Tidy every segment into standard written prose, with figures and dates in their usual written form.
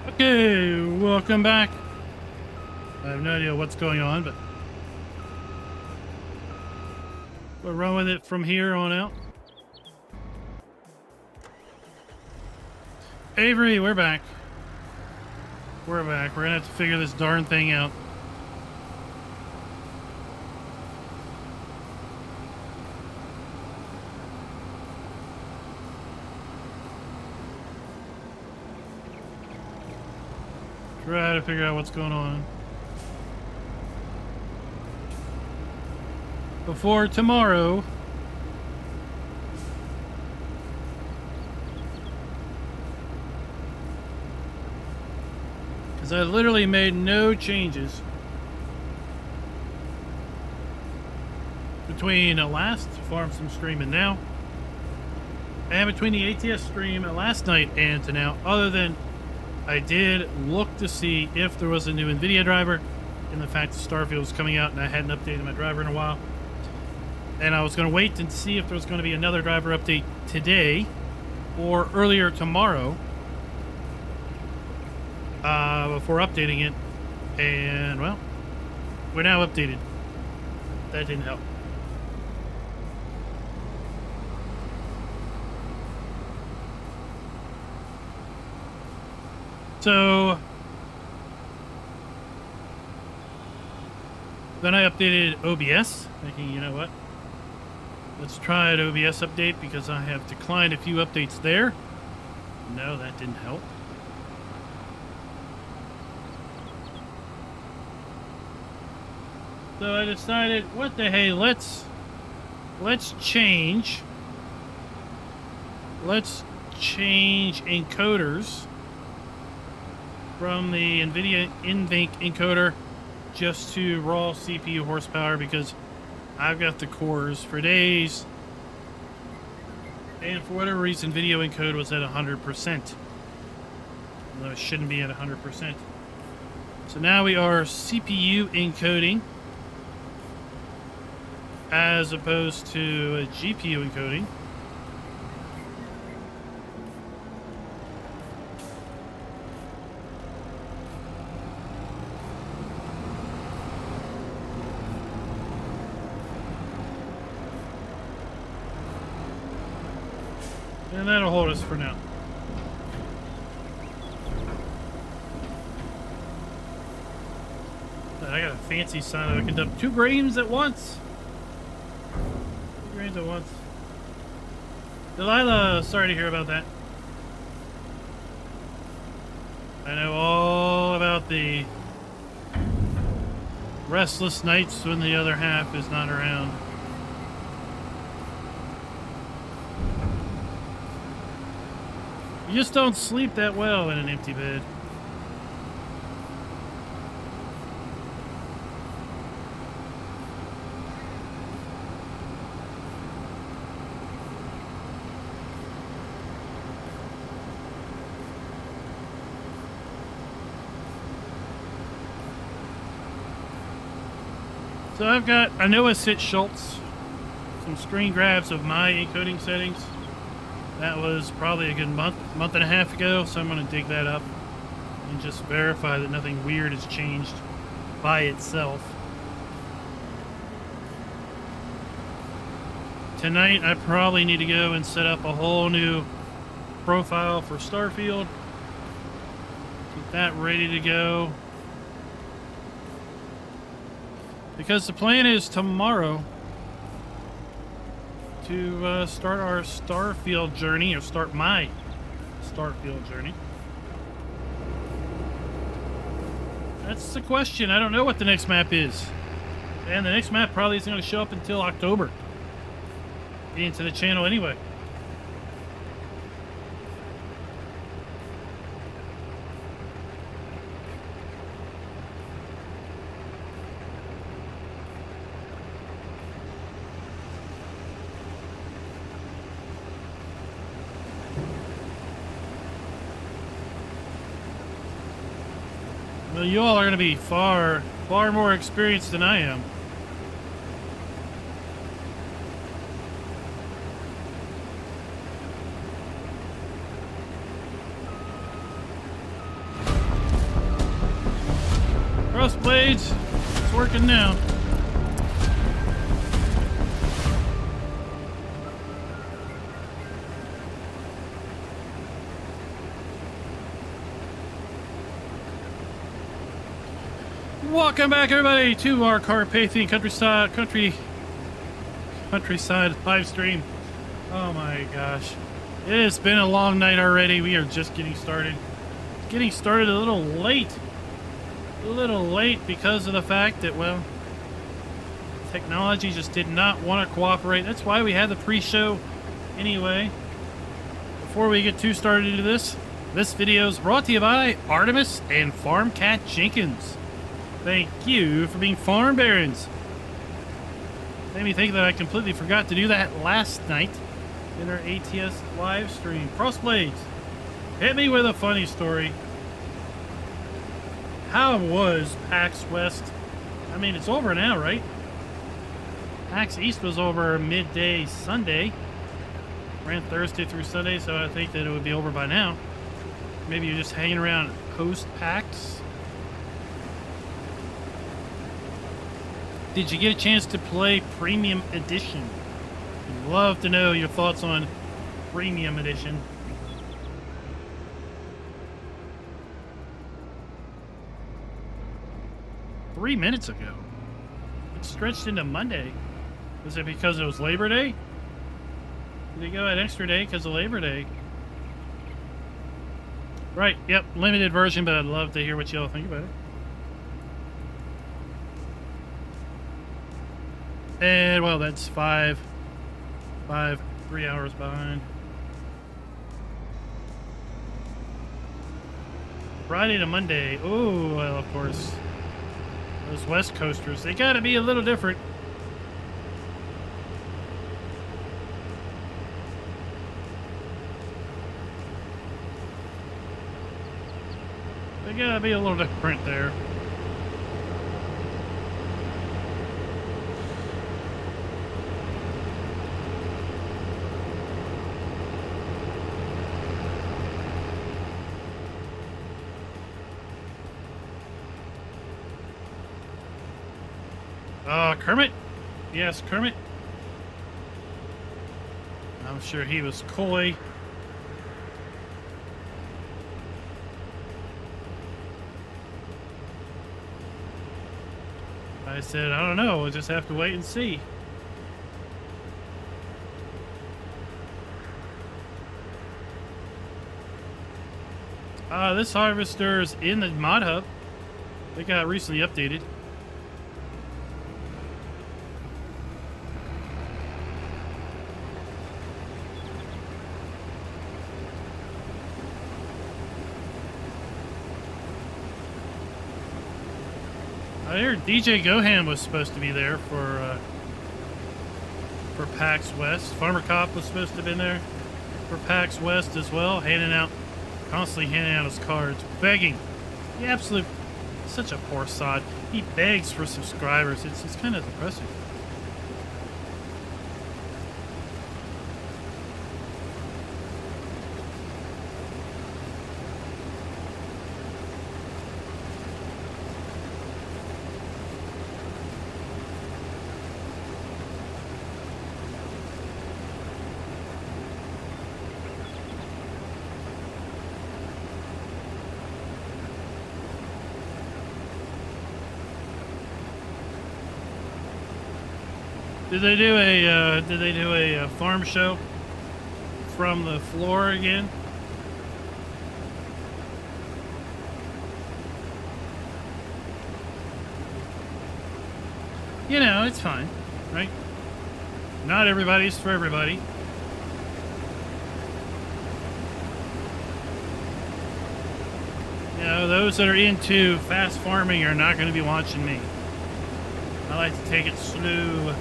Okay, welcome back. I have no idea what's going on, but we'll run with it from here on out. Avery, we're back. We're back. We're gonna have to figure this darn thing out. Try to figure out what's going on before tomorrow. Because I literally made no changes between the last Farm Sim stream and now, and between the ATS stream last night and to now, other than I did look to see if there was a new NVIDIA driver, and the fact that Starfield was coming out and I hadn't updated my driver in a while. And I was going to wait and see if there was going to be another driver update today or earlier tomorrow before updating it. And, well, we're now updated. That didn't help. So then I updated OBS, thinking, you know what? Let's try an OBS update because I have declined a few updates there. No, that didn't help. So I decided, what the hey, let's change. Let's change encoders from the NVIDIA NVENC encoder just to raw CPU horsepower, because I've got the cores for days, and for whatever reason video encode was at 100%, although it shouldn't be at 100%. So now we are CPU encoding as opposed to a GPU encoding. And that'll hold us for now. I got a fancy sign that I can dump 2 grains at once. 2 grains at once. Delilah, sorry to hear about that. I know all about the restless nights when the other half is not around. You just don't sleep that well in an empty bed. So I've got, I know I set Schultz some screen grabs of my encoding settings. That was probably a good month and a half ago, so I'm going to dig that up and just verify that nothing weird has changed by itself. Tonight, I probably need to go and set up a whole new profile for Starfield. Get that ready to go. Because the plan is tomorrow to start our Starfield journey, or start my Starfield journey. That's the question. I don't know what the next map is. And the next map probably isn't going to show up until October. Into the channel anyway. Well, you all are going to be far more experienced than I am. Cross blades. It's working now. Welcome back, everybody, to our Carpathian countryside live stream. Oh my gosh, it has been a long night already. We are just getting started. Getting started a little late because of the fact that, well, technology just did not want to cooperate. That's why we had the pre-show anyway. Before we get too started into this video is brought to you by Artemis and FarmCat Jenkins. Thank you for being farm barons. Made me think that I completely forgot to do that last night in our ATS live stream. Crossblades, hit me with a funny story. How was PAX West? I mean, it's over now, right? PAX East was over midday Sunday. Ran Thursday through Sunday, so I think that it would be over by now. Maybe you're just hanging around post-PAX. Did you get a chance to play Premium Edition? I'd love to know your thoughts on Premium Edition. Three minutes ago. It stretched into Monday. Was it because it was Labor Day? Did they go an extra day because of Labor Day? Right, yep, limited version, but I'd love to hear what y'all think about it. And, well, that's 3 hours behind. Friday to Monday. Oh, well, of course. Those West Coasters, they gotta be a little different. They gotta be a little different there. Kermit? Yes, Kermit. I'm sure he was coy. I said, I don't know, we'll just have to wait and see. This harvester's in the mod hub. They got recently updated. I heard DJ Gohan was supposed to be there for PAX West. Farmer Cop was supposed to have been there for PAX West as well, constantly handing out his cards, begging. He absolutely, such a poor sod. He begs for subscribers. It's kind of depressing. Did they do a farm show from the floor again? You know, it's fine, right? Not everybody's for everybody. You know, those that are into fast farming are not going to be watching me. I like to take it slow.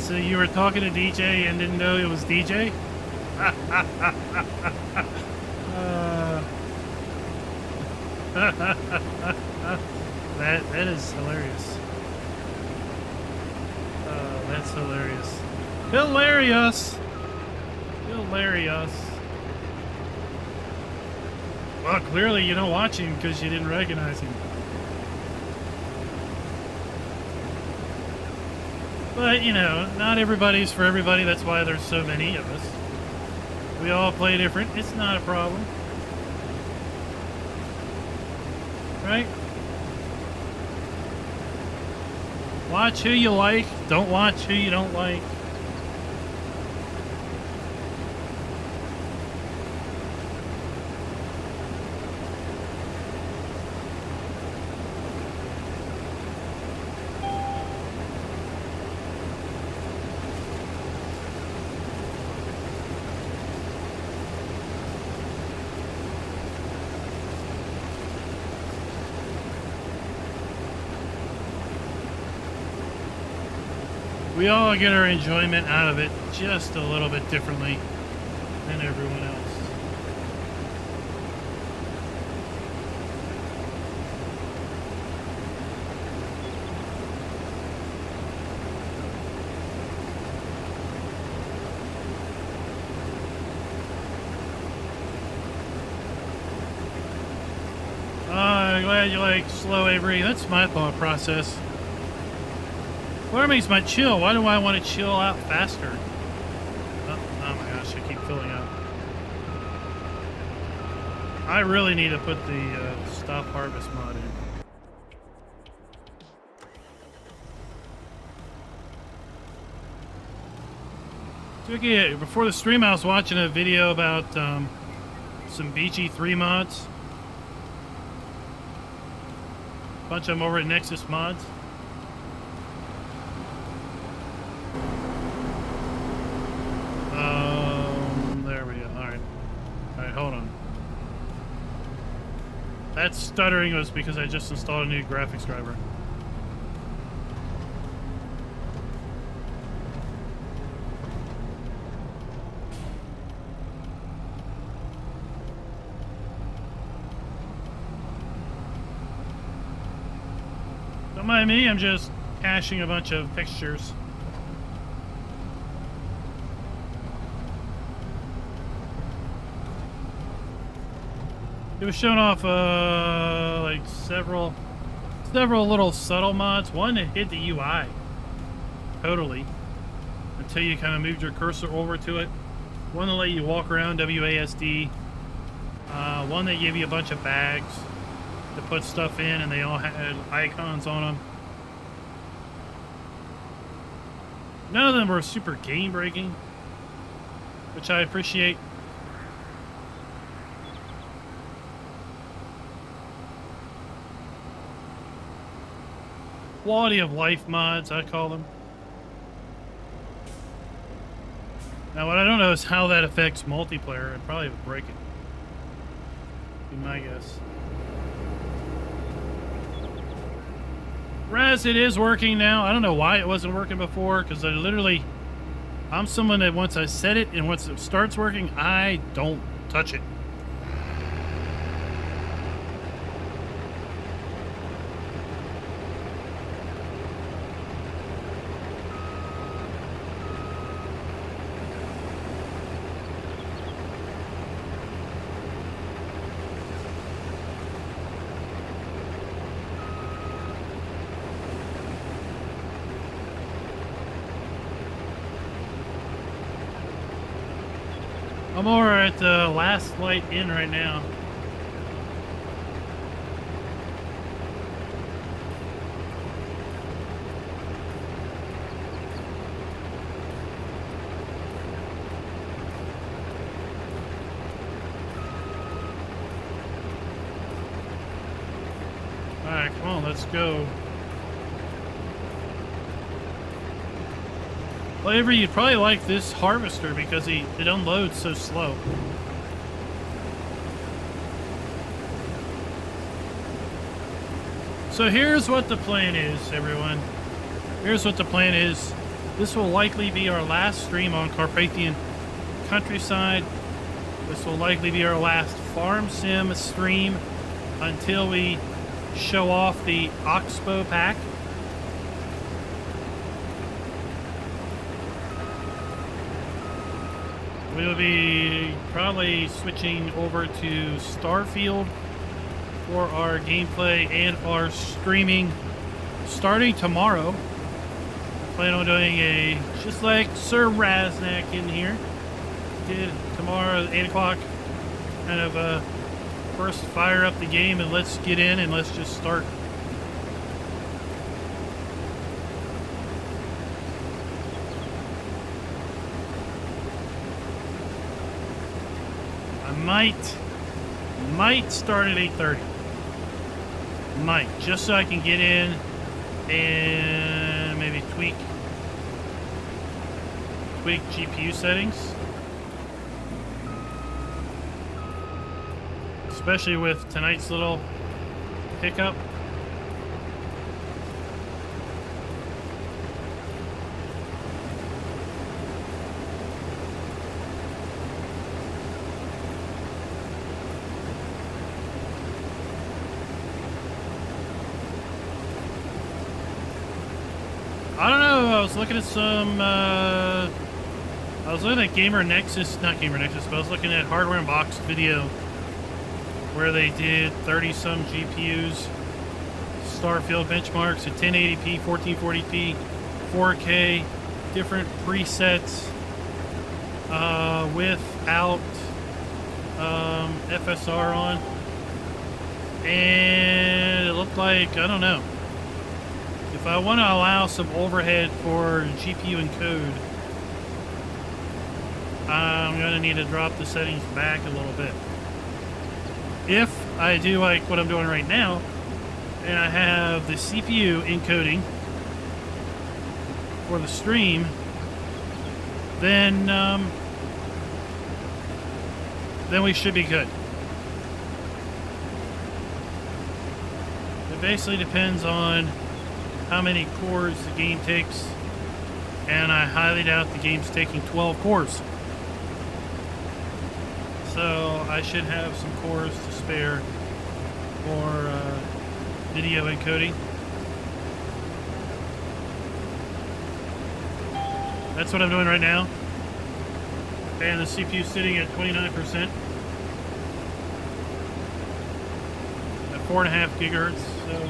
So you were talking to DJ and didn't know it was DJ? That is hilarious. That's hilarious. Hilarious! Hilarious. Well, clearly you don't watch him because you didn't recognize him. But, you know, not everybody's for everybody. That's why there's so many of us. We all play different. It's not a problem. Right? Watch who you like. Don't watch who you don't like. We all get our enjoyment out of it just a little bit differently than everyone else. I'm glad you like slow, Avery. That's my thought process. What makes my chill? Why do I want to chill out faster? Oh my gosh, I keep filling up. I really need to put the stop harvest mod in. Okay, before the stream I was watching a video about some BG3 mods. A bunch of them over at Nexus Mods. There we go. Alright, hold on. That stuttering was because I just installed a new graphics driver. Don't mind me, I'm just caching a bunch of pictures. It was showing off like several little subtle mods. One that hid the UI totally until you kind of moved your cursor over to it. One that let you walk around, WASD. One that gave you a bunch of bags to put stuff in, and they all had icons on them. None of them were super game breaking, which I appreciate. Quality of life mods, I call them. Now, what I don't know is how that affects multiplayer. It probably would break it. Be my guess. Raz, it is working now. I don't know why it wasn't working before, because I'm someone that once I set it and once it starts working, I don't touch it. I'm over at the last light in right now. Alright, come on, let's go. Well, Avery, you'd probably like this harvester because it unloads so slow. So here's what the plan is, everyone. Here's what the plan is. This will likely be our last stream on Carpathian Countryside. This will likely be our last farm sim stream until we show off the Oxbow pack. We'll be probably switching over to Starfield for our gameplay and our streaming starting tomorrow. Plan on doing a, just like Sir Raznak in here did tomorrow at 8 o'clock, kind of first fire up the game and let's get in and let's just start. I might start at 8:30. Might, just so I can get in and maybe tweak GPU settings, especially with tonight's little pickup. I don't know, I was looking at some, I was looking at Gamer Nexus, not Gamer Nexus, but I was looking at Hardware Unboxed video where they did 30-some GPUs, Starfield benchmarks at 1080p, 1440p, 4K, different presets, without FSR on, and it looked like, I don't know. If I want to allow some overhead for GPU encode, I'm going to need to drop the settings back a little bit. If I do like what I'm doing right now, and I have the CPU encoding for the stream, then we should be good. It basically depends on how many cores the game takes, and I highly doubt the game's taking 12 cores. So I should have some cores to spare for video encoding. That's what I'm doing right now. And the CPU's sitting at 29% at 4.5 gigahertz. So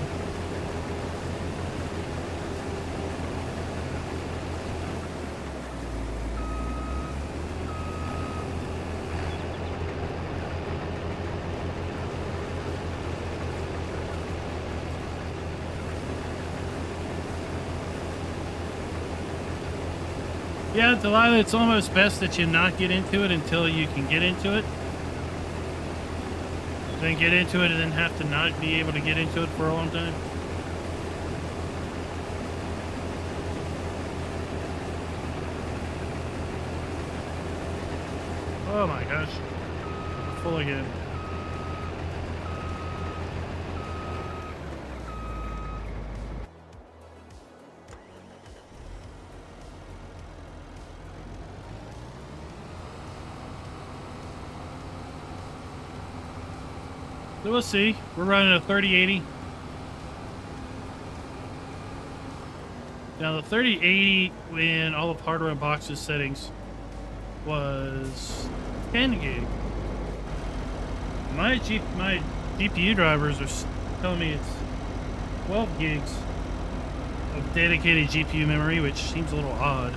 yeah, Delilah, it's almost best that you not get into it until you can get into it. Then get into it and then have to not be able to get into it for a long time. Oh my gosh. Full again. So we'll see. We're running a 3080. Now the 3080 in all of Hardware Unboxed settings was 10 gig. My GPU drivers are telling me it's 12 gigs of dedicated GPU memory, which seems a little odd.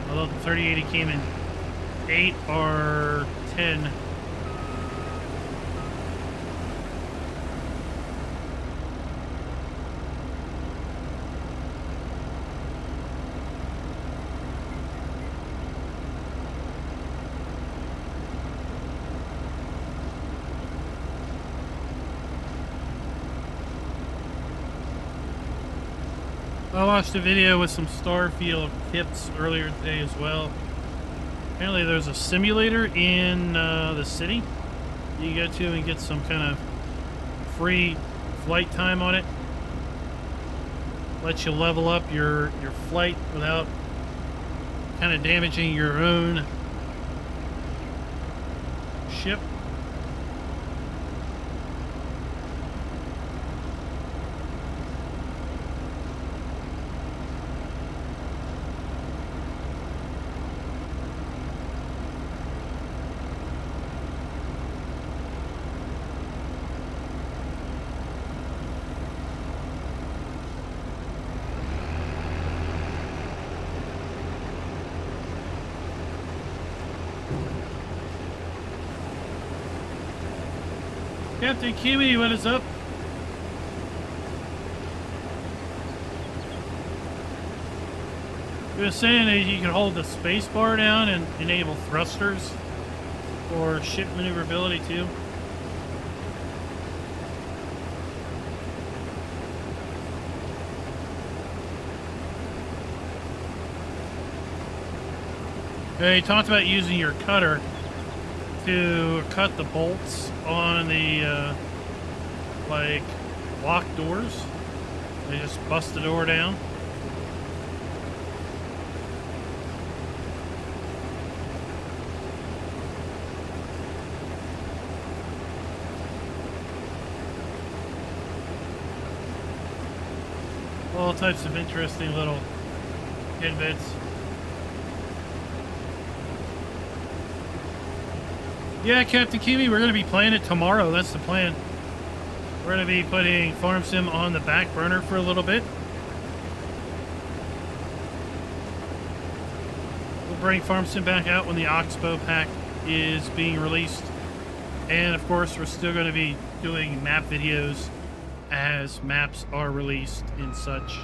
Although the 3080 came in 8 or 10. I watched a video with some Starfield tips earlier today as well. Apparently there's a simulator in the city you go to and get some kind of free flight time on it. Lets you level up your flight without kind of damaging your own ship. Captain Kiwi, what is up? He was saying that you can hold the space bar down and enable thrusters for ship maneuverability too. He talked about using your cutter to cut the bolts on the like locked doors. They just bust the door down. All types of interesting little tidbits. Yeah, Captain Kiwi, we're going to be playing it tomorrow. That's the plan. We're going to be putting Farm Sim on the back burner for a little bit. We'll bring Farm Sim back out when the Oxbow pack is being released. And of course, we're still going to be doing map videos as maps are released and such.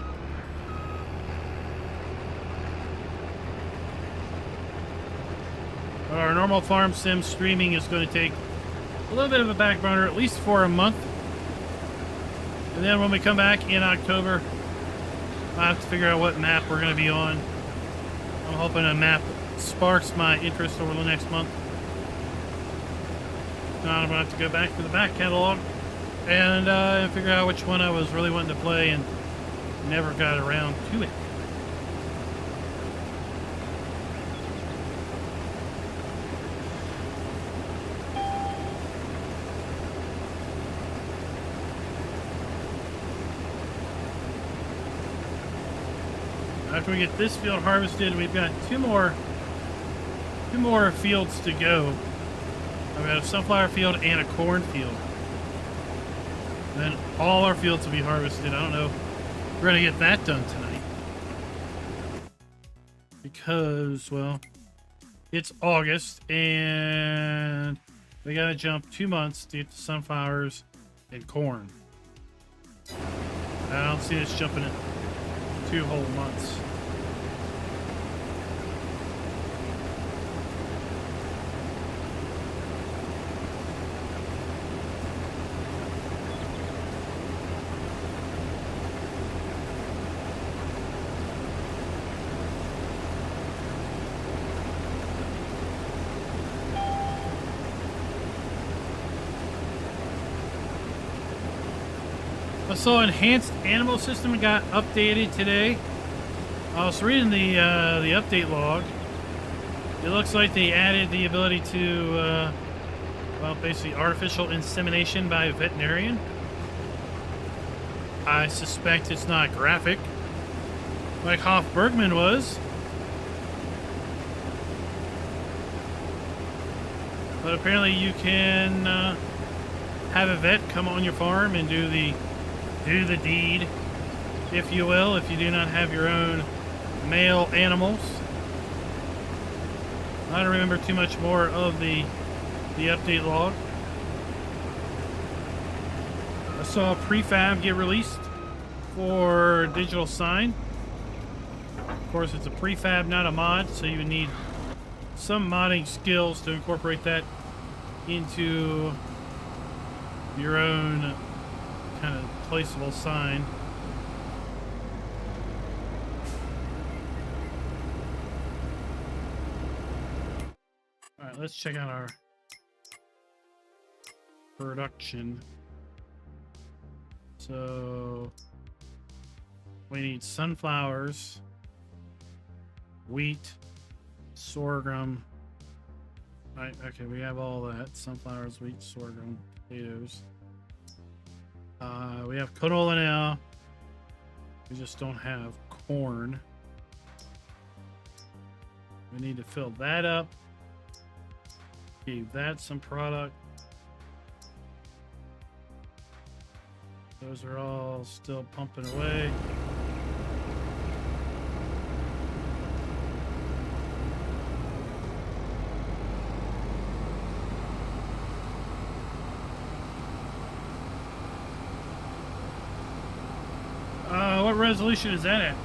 Our normal Farm Sim streaming is going to take a little bit of a back burner, at least for a month. And then when we come back in October, I'll have to figure out what map we're going to be on. I'm hoping a map sparks my interest over the next month. Now I'm going to have to go back to the back catalog and figure out which one I was really wanting to play and never got around to it. After we get this field harvested, we've got two more fields to go. I've got a sunflower field and a corn field. Then all our fields will be harvested. I don't know if we're going to get that done tonight. Because, well, it's August and we got to jump 2 months to get the sunflowers and corn. I don't see us jumping it 2 whole months. So enhanced animal system got updated today. I was reading the update log. It looks like they added the ability to well, basically artificial insemination by a veterinarian. I suspect it's not graphic like Hoff Bergman was, but apparently you can have a vet come on your farm and do the deed, if you will, if you do not have your own male animals. I don't remember too much more of the update log. I saw a prefab get released for digital sign. Of course, it's a prefab, not a mod, so you would need some modding skills to incorporate that into your own kind of placeable sign. All right, let's check out our production. So we need sunflowers, wheat, sorghum. Right, okay, we have all that. Sunflowers, wheat, sorghum, potatoes. We have canola now. We just don't have corn. We need to fill that up. Give that some product. Those are all still pumping away. What resolution is that at?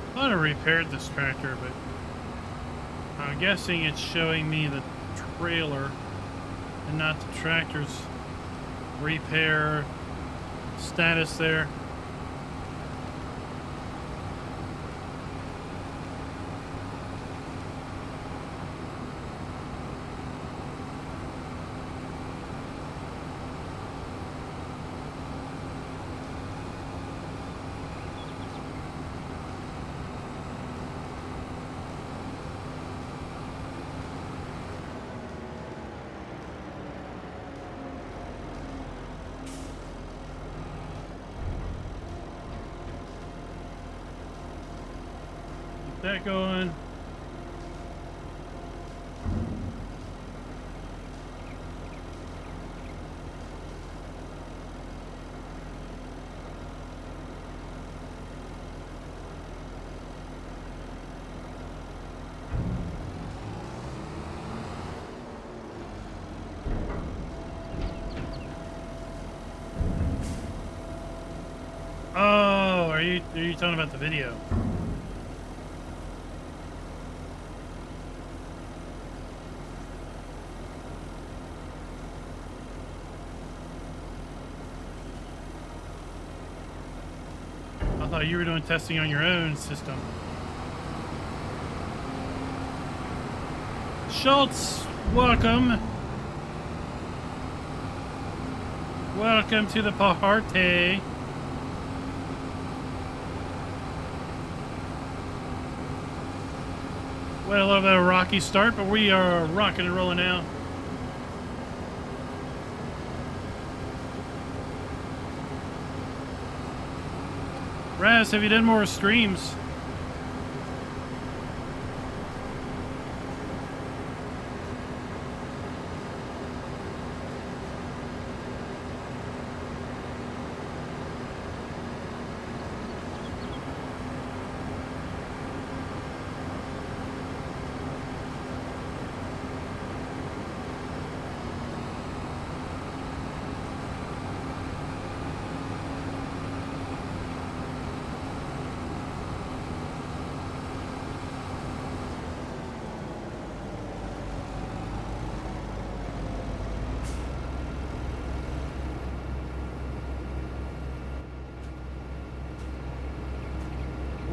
I thought I repaired this tractor, but I'm guessing it's showing me the trailer and not the tractor's repair status there. That going. Oh, are you talking about the video? I thought you were doing testing on your own system. Schultz, welcome. Welcome to the party. Well, a little bit of a rocky start, but we are rocking and rolling now. Raz, have you done more streams?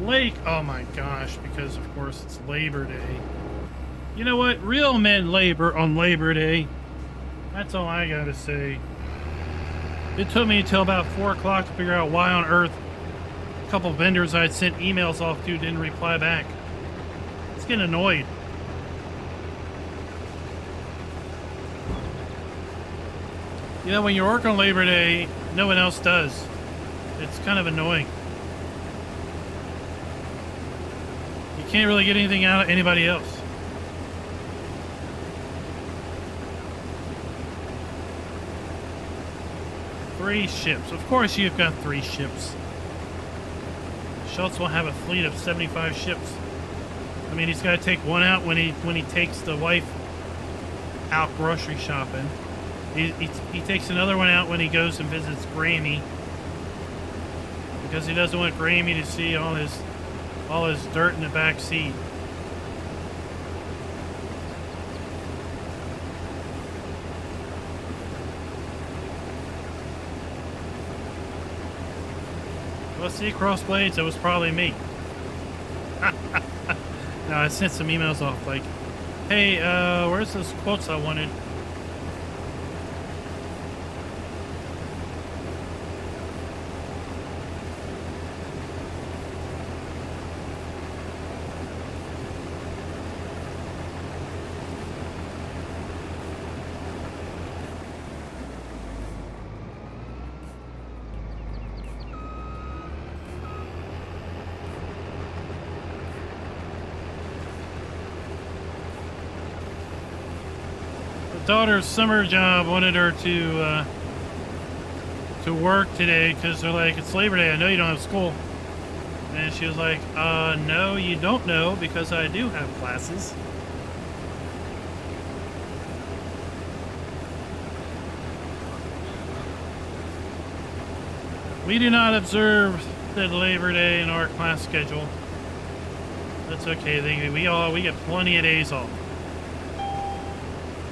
Lake, oh my gosh, because of course it's Labor Day. You know what? Real men labor on Labor Day. That's all I gotta say. It took me until about 4 o'clock to figure out why on earth a couple vendors I'd sent emails off to didn't reply back. It's getting annoyed. You know, when you work on Labor Day, no one else does. It's kind of annoying. You can't really get anything out of anybody else. Three ships. Of course you've got 3 ships. Schultz will have a fleet of 75 ships. I mean, he's got to take one out when he takes the wife out grocery shopping. He takes another one out when he goes and visits Grammy, because he doesn't want Grammy to see all his dirt in the back seat. Well, see, Crossblades, it was probably me. No, I sent some emails off like, hey, where's those quotes I wanted? daughter's summer job wanted her to work today because they're like, it's Labor Day. I know you don't have school. And she was like, no, you don't know because I do have classes. We do not observe the Labor Day in our class schedule. That's okay. We get plenty of days off.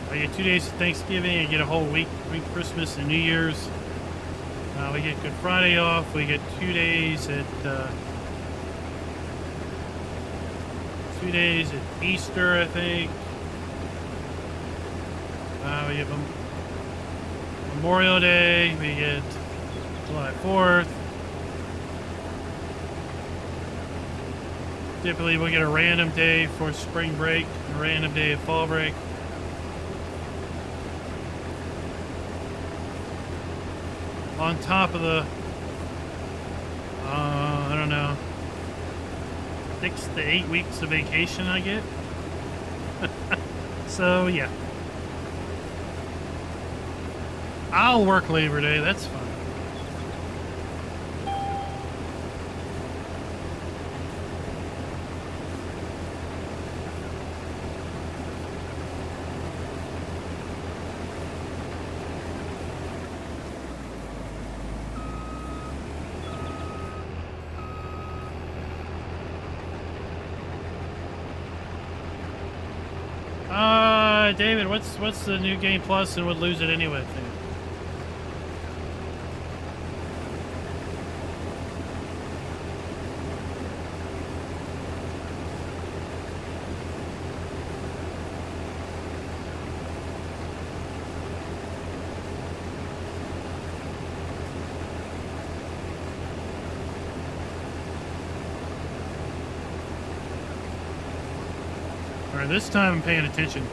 I get 2 days of Thanksgiving. I get a whole week between Christmas and New Year's. We get Good Friday off. We get 2 days at 2 days at Easter, I think. We have Memorial Day. We get July 4th. Typically, we'll get a random day for spring break, a random day of fall break. On top of the, I don't know, 6 to 8 weeks of vacation I get. So, yeah. I'll work Labor Day, that's fine. David, what's the new Game Plus and would lose it anyway thing? All right, this time I'm paying attention.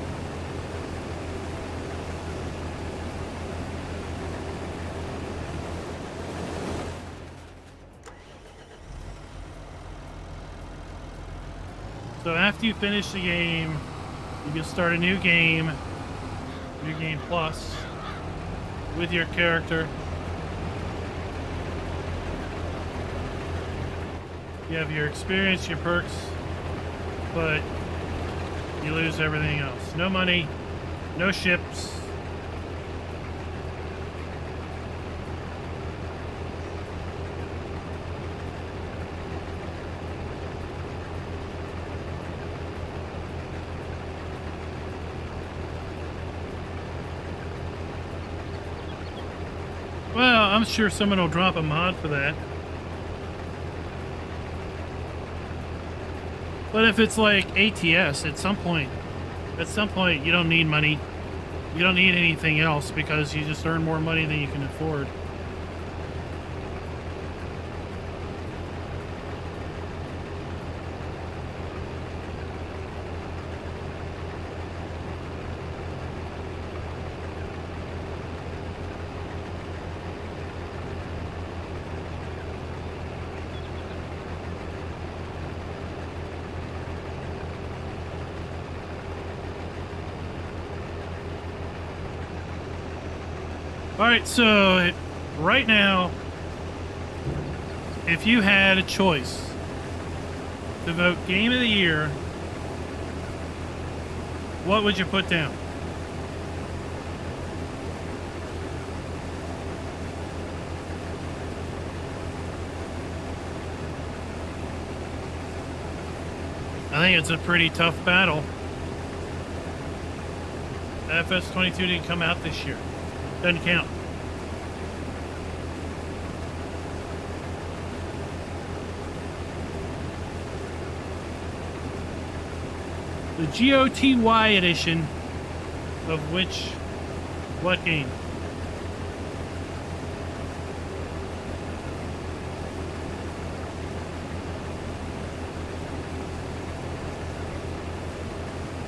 So after you finish the game, you can start a new game plus, with your character. You have your experience, your perks, but you lose everything else. No money, no ships. Well, I'm sure someone will drop a mod for that. But if it's like ATS, at some point you don't need money. You don't need anything else because you just earn more money than you can afford. Alright, so right now, if you had a choice to vote Game of the Year, what would you put down? I think it's a pretty tough battle. FS22 didn't come out this year. Doesn't count. The GOTY edition of what game?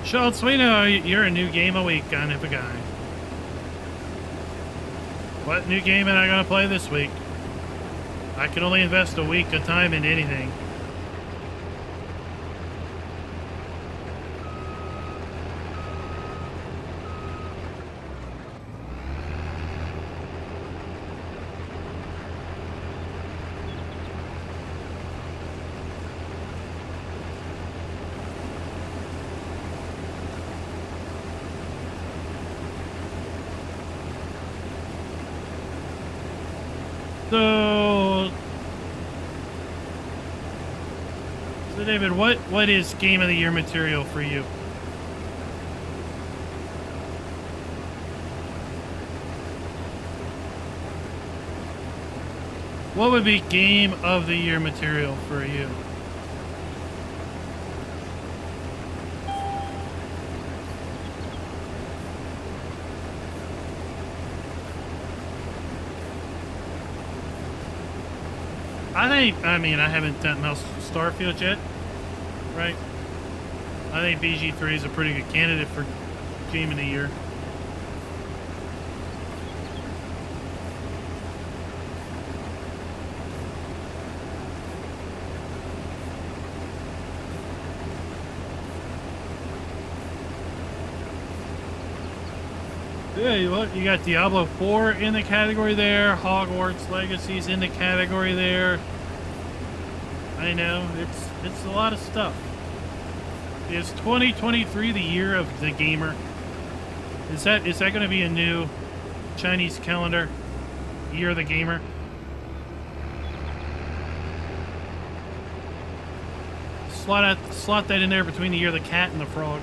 Schultz, we know you're a new game a week kind of a guy. What new game am I going to play this week? I can only invest a week of time in anything. So, David, what is Game of the Year material for you? What would be Game of the Year material for you? I mean, I haven't done mouse Starfield yet, right? I think BG3 is a pretty good candidate for Game of the Year. Yeah, you got Diablo 4 in the category there. Hogwarts Legacy's in the category there. I know, it's a lot of stuff. Is 2023 the year of the gamer? Is that going to be a new Chinese calendar? Year of the gamer? Slot that in there between the year of the cat and the frog.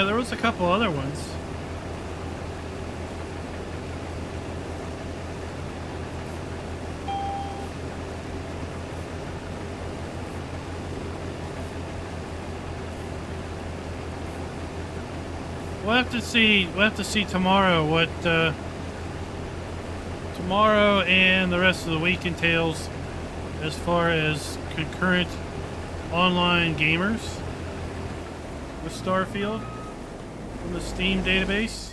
There was a couple other ones. We'll have to see. We'll have to see tomorrow what tomorrow and the rest of the week entails as far as concurrent online gamers with Starfield from the Steam database.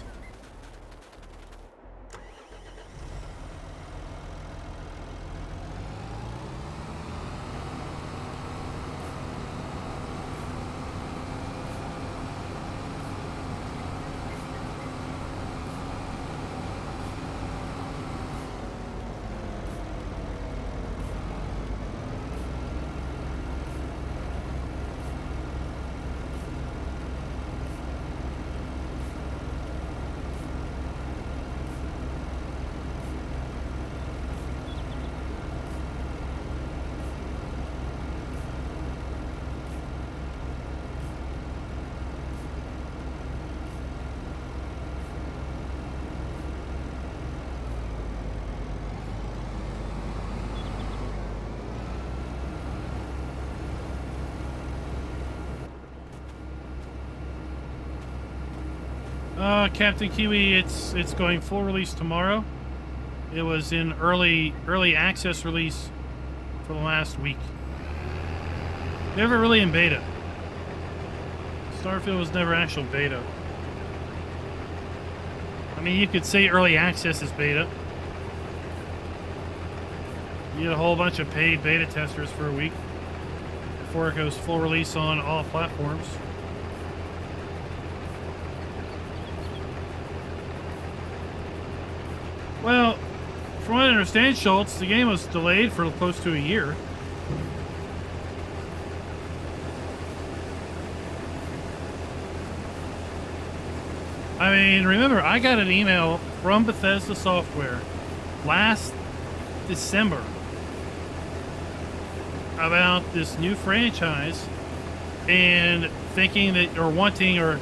Captain Kiwi, it's going full release tomorrow. It was in early access release for the last week. Never really in beta. Starfield was never actual beta. I mean, you could say early access is beta. You get a whole bunch of paid beta testers for a week before it goes full release on all platforms. Well, from what I understand, Schultz, the game was delayed for close to a year. I mean, remember, I got an email from Bethesda Software last December about this new franchise and thinking that, or wanting, or,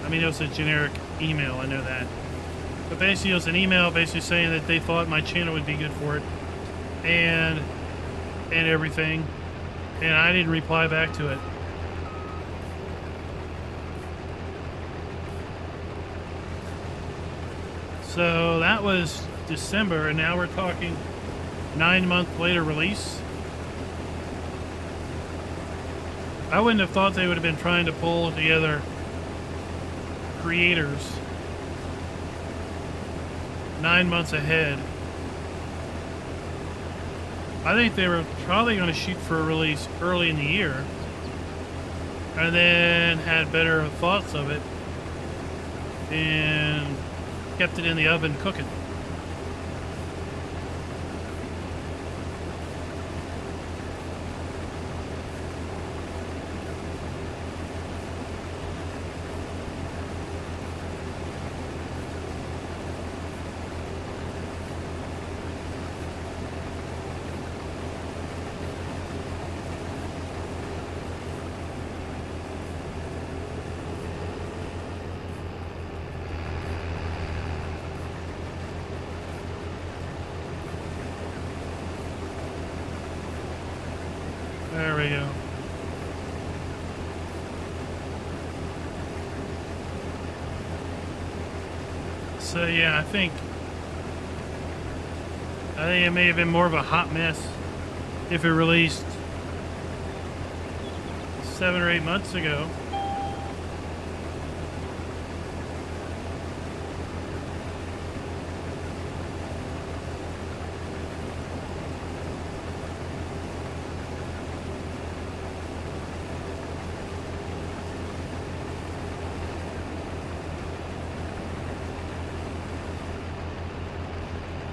I mean, it was a generic email, I know that. But basically, it was an email basically saying that they thought my channel would be good for it, and everything, and I didn't reply back to it. So that was December, and now we're talking 9-month later release. I wouldn't have thought they would have been trying to pull together creators 9 months ahead. I think they were probably going to shoot for a release early in the year and then had better thoughts of it and kept it in the oven cooking. we go. So yeah, I think it may have been more of a hot mess if it released 7 or 8 months ago.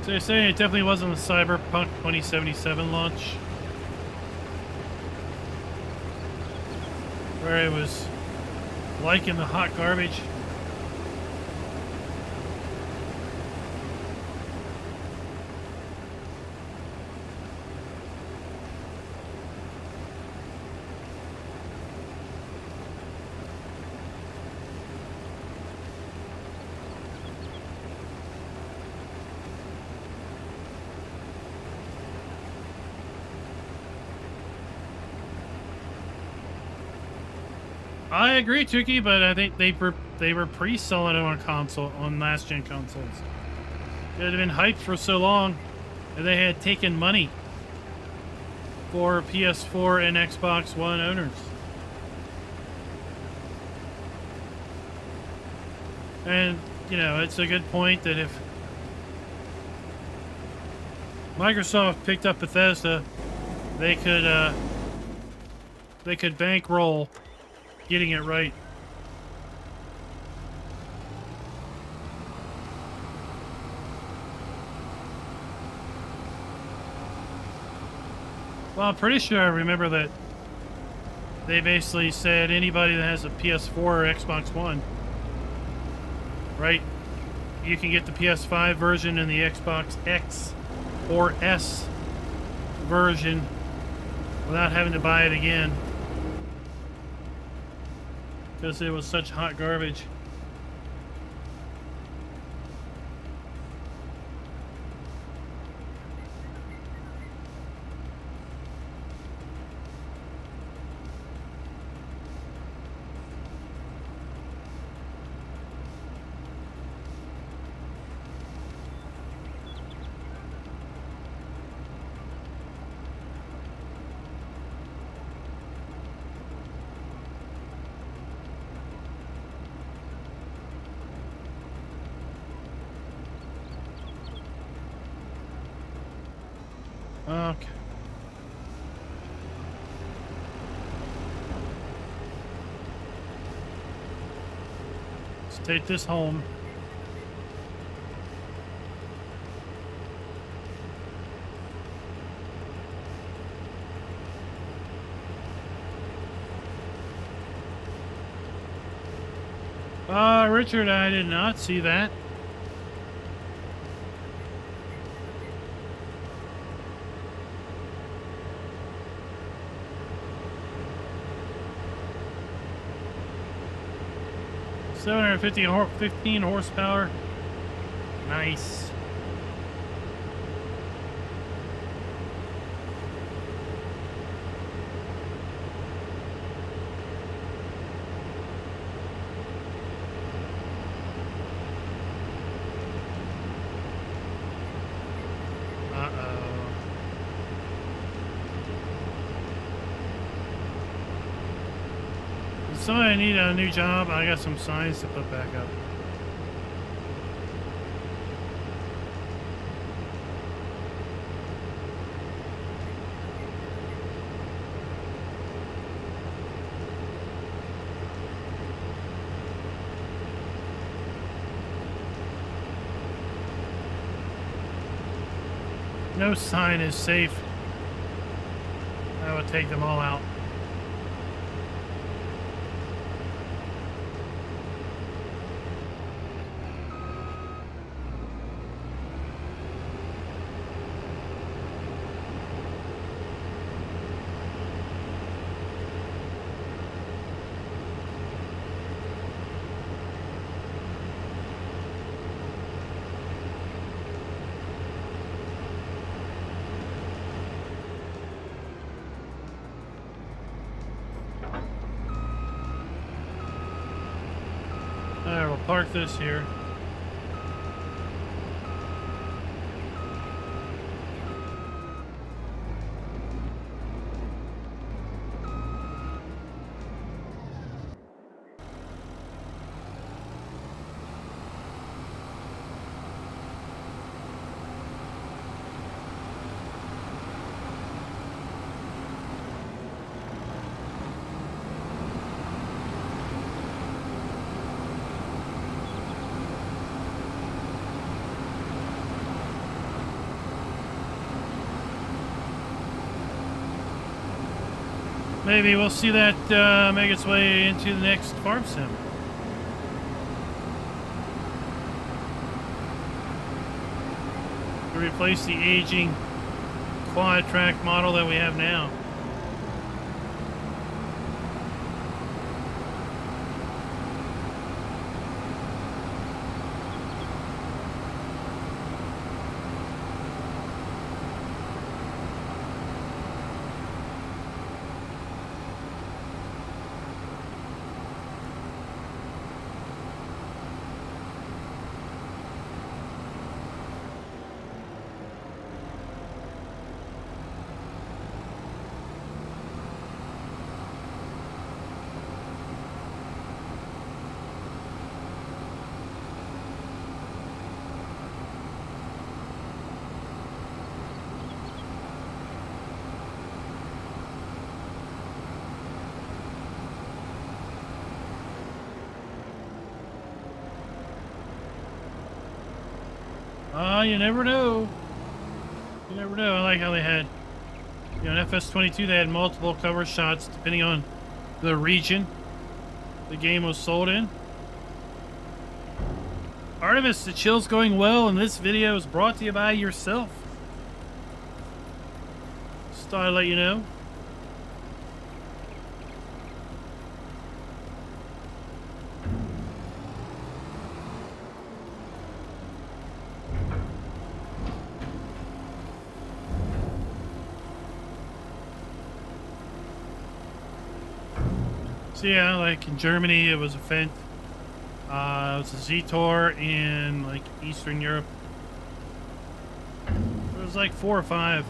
So you're saying it definitely wasn't a Cyberpunk 2077 launch? Where it was like in the hot garbage? I agree, Tuki, but I think they were pre-selling it on console, on last-gen consoles. It had been hyped for so long, and they had taken money for PS4 and Xbox One owners. And, you know, it's a good point that if Microsoft picked up Bethesda, they could bankroll getting it right. Well, I'm pretty sure I remember that they basically said anybody that has a PS4 or Xbox One, right? You can get the PS5 version and the Xbox X or S version without having to buy it again. Because it was such hot garbage. Okay. Let's take this home. Richard, I did not see that. $715 horsepower. Nice. So I need a new job. I got some signs to put back up. No sign is safe. I would take them all out. Alright, we'll park this here. Maybe we'll see that make its way into the next farm sim. To replace the aging quad track model that we have now. You never know. You never know. I like how they had, you know, in FS22 they had multiple cover shots depending on the region the game was sold in. Artemis, the chill's going well, and this video is brought to you by yourself. Just thought I'd let you know. So yeah, like in Germany, it was a Fendt. It was a Zetor in like Eastern Europe. It was like 4 or 5.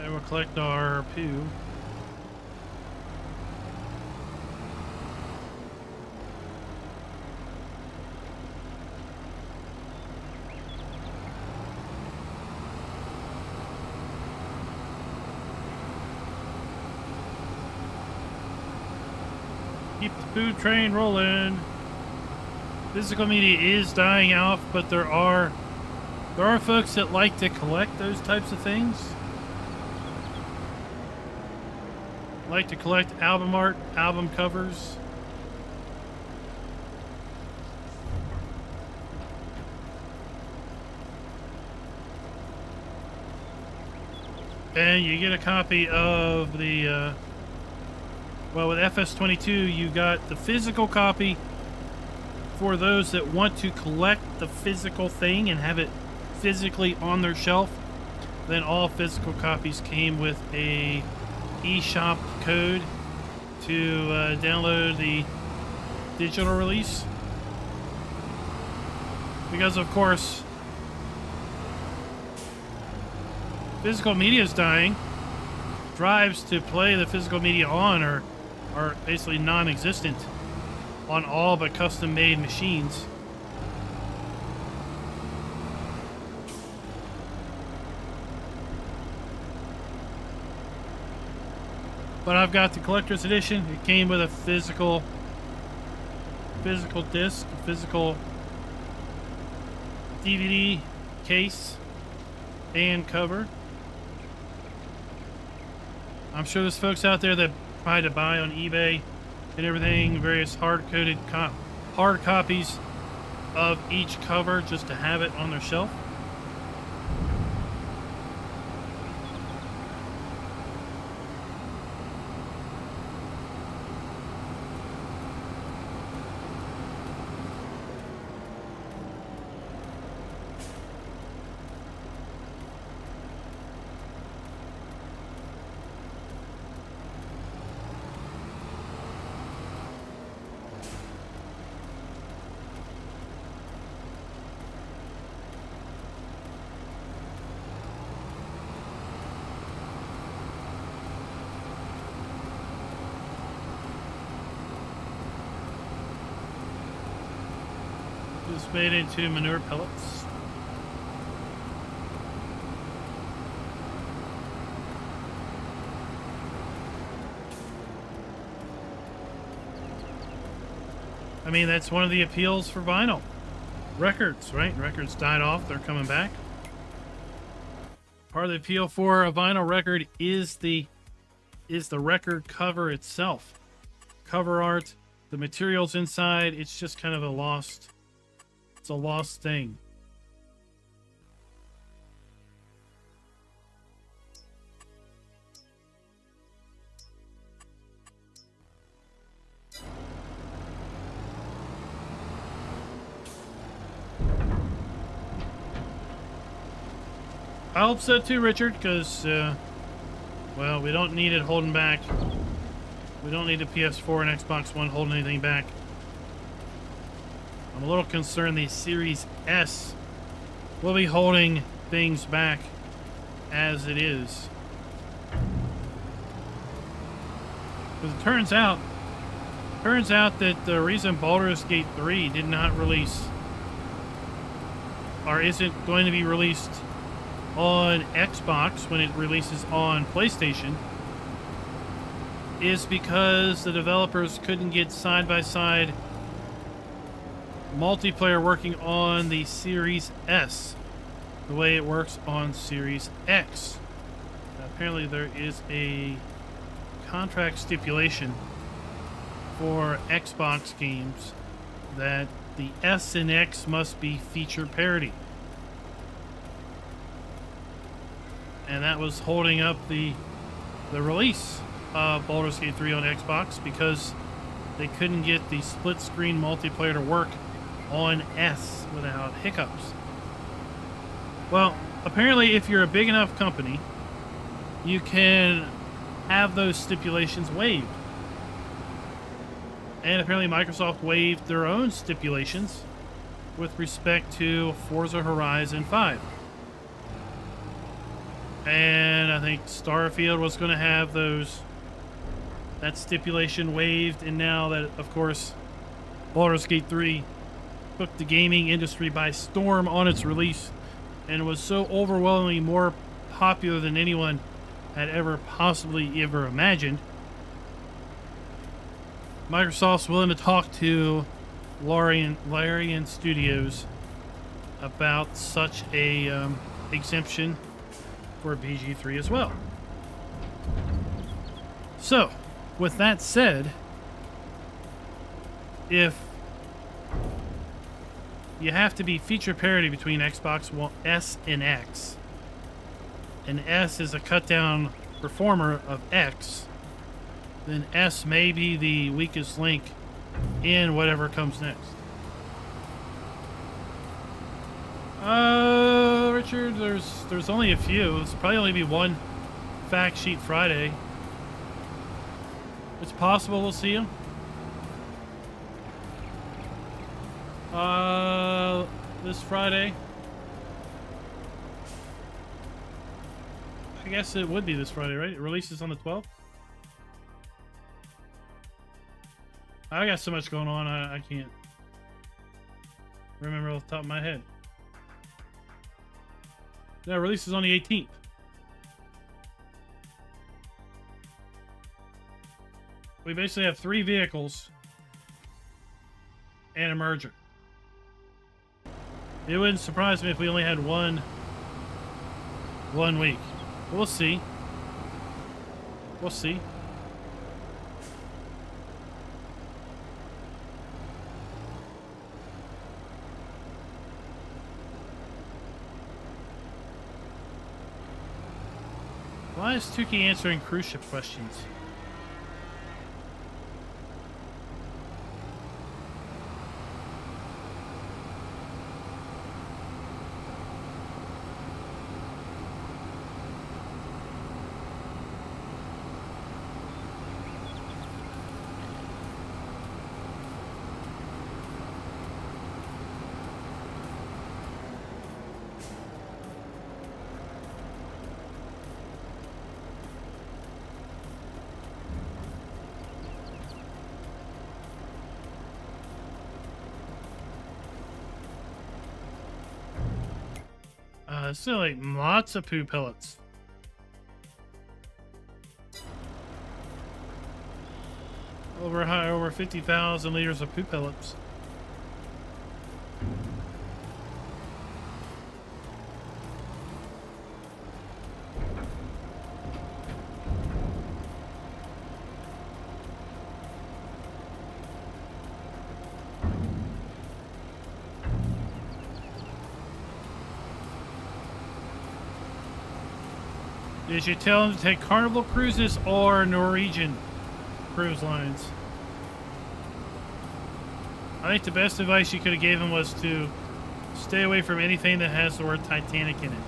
And we'll collect our poo. Keep the food train rolling. Physical media is dying off, but there are folks that like to collect those types of things. Like to collect album art, album covers. And you get a copy of the well, with FS22 you got the physical copy for those that want to collect the physical thing and have it physically on their shelf. Then all physical copies came with a eShop code to download the digital release. Because of course physical media is dying. Drives to play the physical media on are basically non-existent on all but custom-made machines. But I've got the collector's edition. It came with a physical disc, a physical DVD case and cover. I'm sure there's folks out there that try to buy on eBay and everything, various hard copies of each cover just to have it on their shelf. This made into manure pellets. I mean, that's one of the appeals for vinyl. Records, right? Records died off, they're coming back. Part of the appeal for a vinyl record is the record cover itself. Cover art, the materials inside, it's just kind of a lost thing. I hope so too, Richard, because, well, we don't need it holding back. We don't need the PS4 and Xbox One holding anything back. I'm a little concerned the Series S will be holding things back as it is. Because it turns out that the reason Baldur's Gate 3 did not release, or isn't going to be released on Xbox when it releases on PlayStation, is because the developers couldn't get side-by-side multiplayer working on the Series S the way it works on Series X. Apparently there is a contract stipulation for Xbox games that the S and X must be feature parity. And that was holding up the release of Baldur's Gate 3 on Xbox because they couldn't get the split screen multiplayer to work on S without hiccups. Well, apparently if you're a big enough company, you can have those stipulations waived. And apparently Microsoft waived their own stipulations with respect to Forza Horizon 5. And I think Starfield was going to have that stipulation waived, and now that, of course, Baldur's Gate 3 took the gaming industry by storm on its release and was so overwhelmingly more popular than anyone had ever possibly ever imagined, Microsoft's willing to talk to Larian Studios about such a exemption for BG3 as well. So, with that said, if you have to be feature parity between Xbox One S and X, and S is a cut down performer of X, then S may be the weakest link in whatever comes next. Richard, there's only a few. There's probably only be one Fact Sheet Friday. It's possible we'll see him. This Friday. I guess it would be this Friday, right? It releases on the 12th. I got so much going on, I can't remember off the top of my head. Yeah, it releases on the 18th. We basically have 3 vehicles and a merger. It wouldn't surprise me if we only had one week. We'll see. We'll see. Why is Tukey answering cruise ship questions? Still like lots of poo pellets. Over 50,000 liters of poo pellets. Did you tell him to take Carnival Cruises or Norwegian cruise lines? I think the best advice you could have gave him was to stay away from anything that has the word Titanic in it.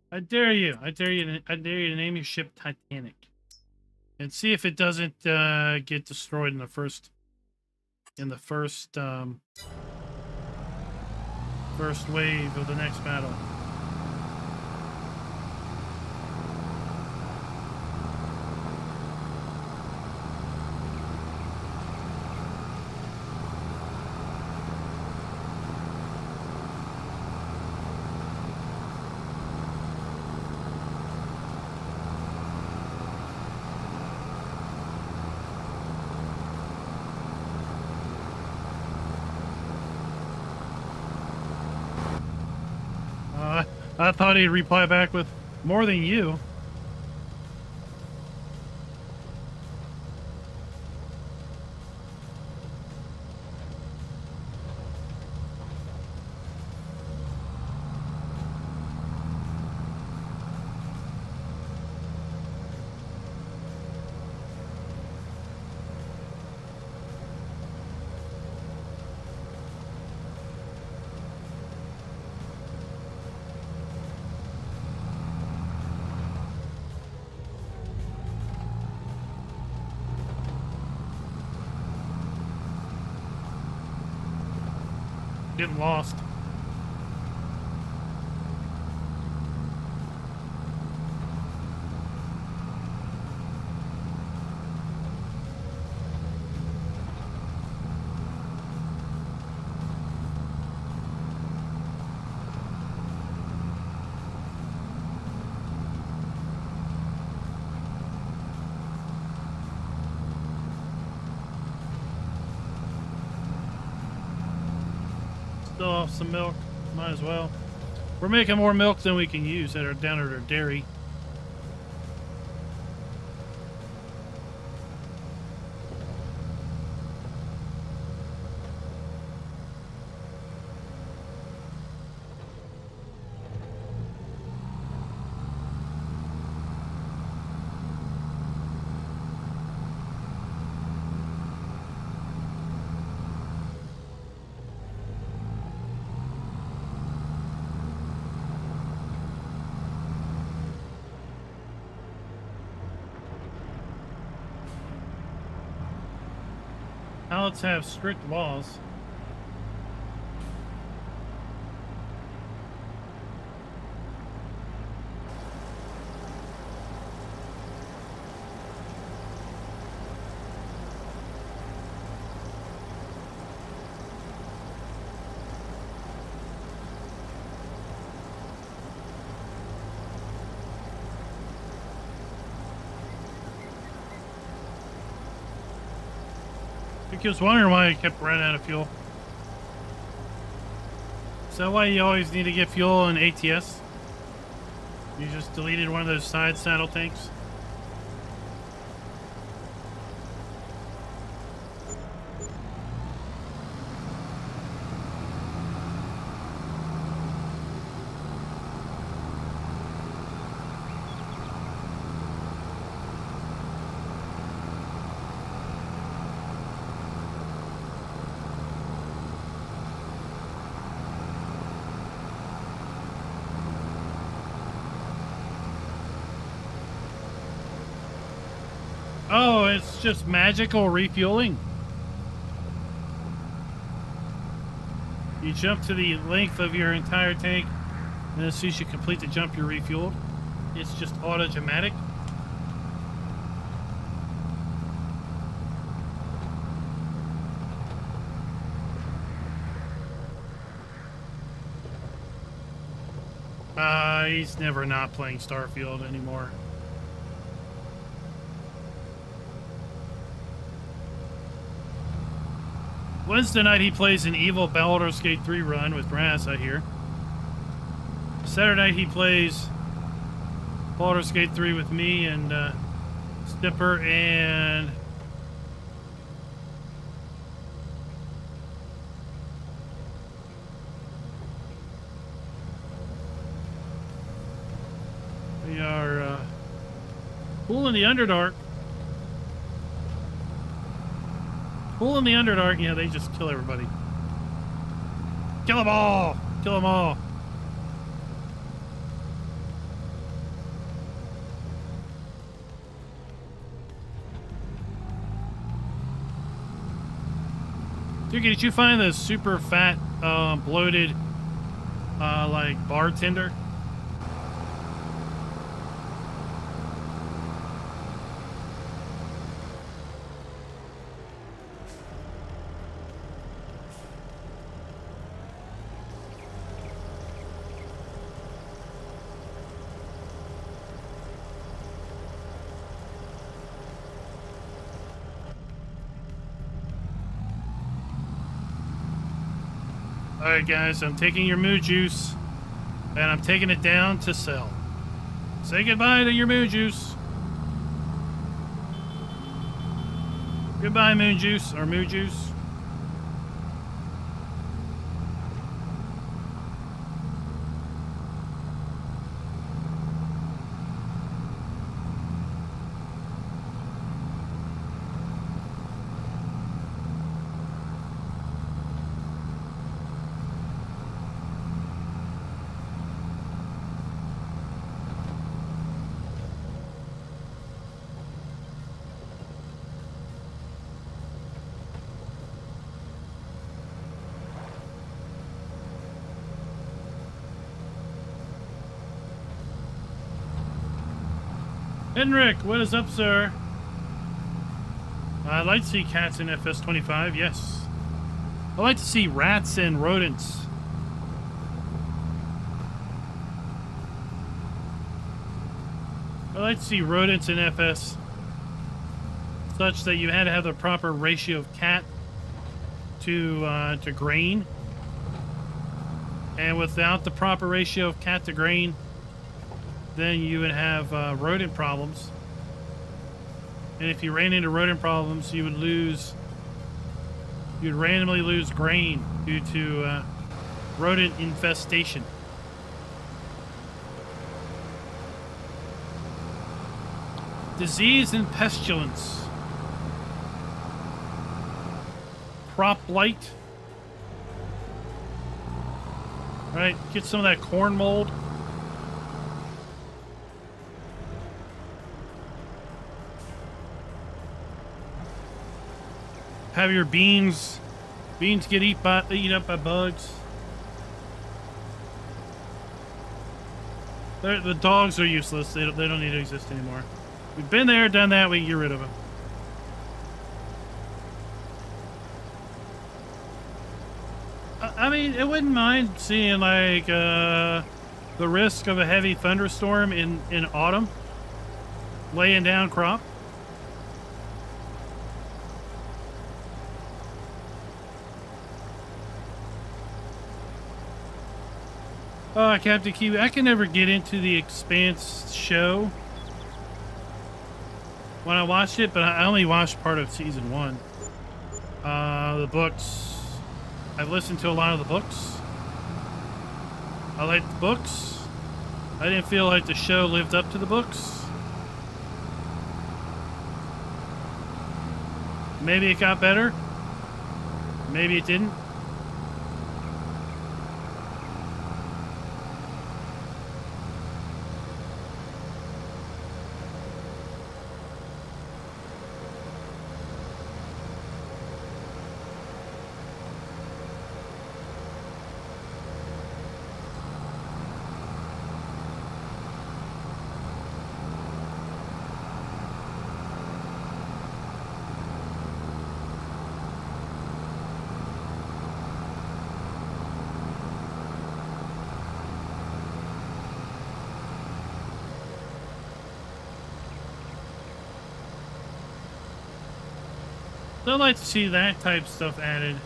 I dare you to name your ship Titanic. And see if it doesn't get destroyed in the first wave of the next battle. I thought he'd reply back with more than you. Getting lost. Still off some milk, might as well. We're making more milk than we can use down at our dairy. Pallets have strict laws. I was wondering why I kept running out of fuel. Is that why you always need to get fuel in ATS? You just deleted one of those side saddle tanks? Oh, it's just magical refueling. You jump to the length of your entire tank, and as soon as you complete the jump, you're refueled. It's just automatic. He's never not playing Starfield anymore. Wednesday night he plays an evil Baldur's Gate 3 run with Brass, I hear. Saturday night he plays Baldur's Gate 3 with me and Stipper and we are Pool in the Underdark. Pool in the Underdark, yeah, they just kill everybody. Kill them all! Kill them all! Dude, did you find the super fat, bloated, like, bartender? Alright guys, I'm taking your moo juice and I'm taking it down to sell. Say goodbye to your moo juice. Goodbye moon juice or moo juice. Henrik, what is up, sir? I'd like to see cats in FS25, yes. I'd like to see rats and rodents. I'd like to see rodents in FS such that you had to have the proper ratio of cat to grain. And without the proper ratio of cat to grain, then you would have rodent problems. And if you ran into rodent problems, you would you'd randomly lose grain due to rodent infestation. Disease and pestilence. Crop blight. Right, get some of that corn mold. Have your beans get eat up by bugs. The dogs are useless. They don't need to exist anymore. We've been there, done that. We can get rid of them. I mean, I wouldn't mind seeing like the risk of a heavy thunderstorm in autumn, laying down crop. Captain Kiwi, I can never get into the Expanse show when I watched it, but I only watched part of season 1. The books, I've listened to a lot of the books. I liked the books. I didn't feel like the show lived up to the books. Maybe it got better. Maybe it didn't. So I'd like to see that type of stuff added.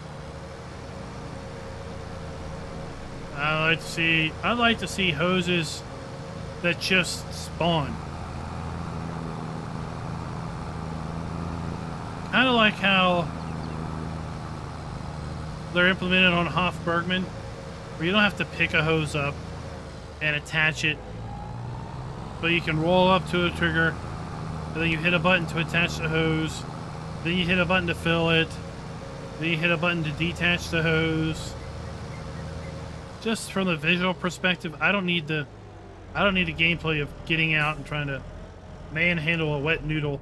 I'd like to see hoses that just spawn. Kind of like how they're implemented on Hoff-Bergman, where you don't have to pick a hose up and attach it, but you can roll up to a trigger, and then you hit a button to attach the hose, then you hit a button to fill it, then you hit a button to detach the hose. Just from the visual perspective, I don't need the gameplay of getting out and trying to manhandle a wet noodle.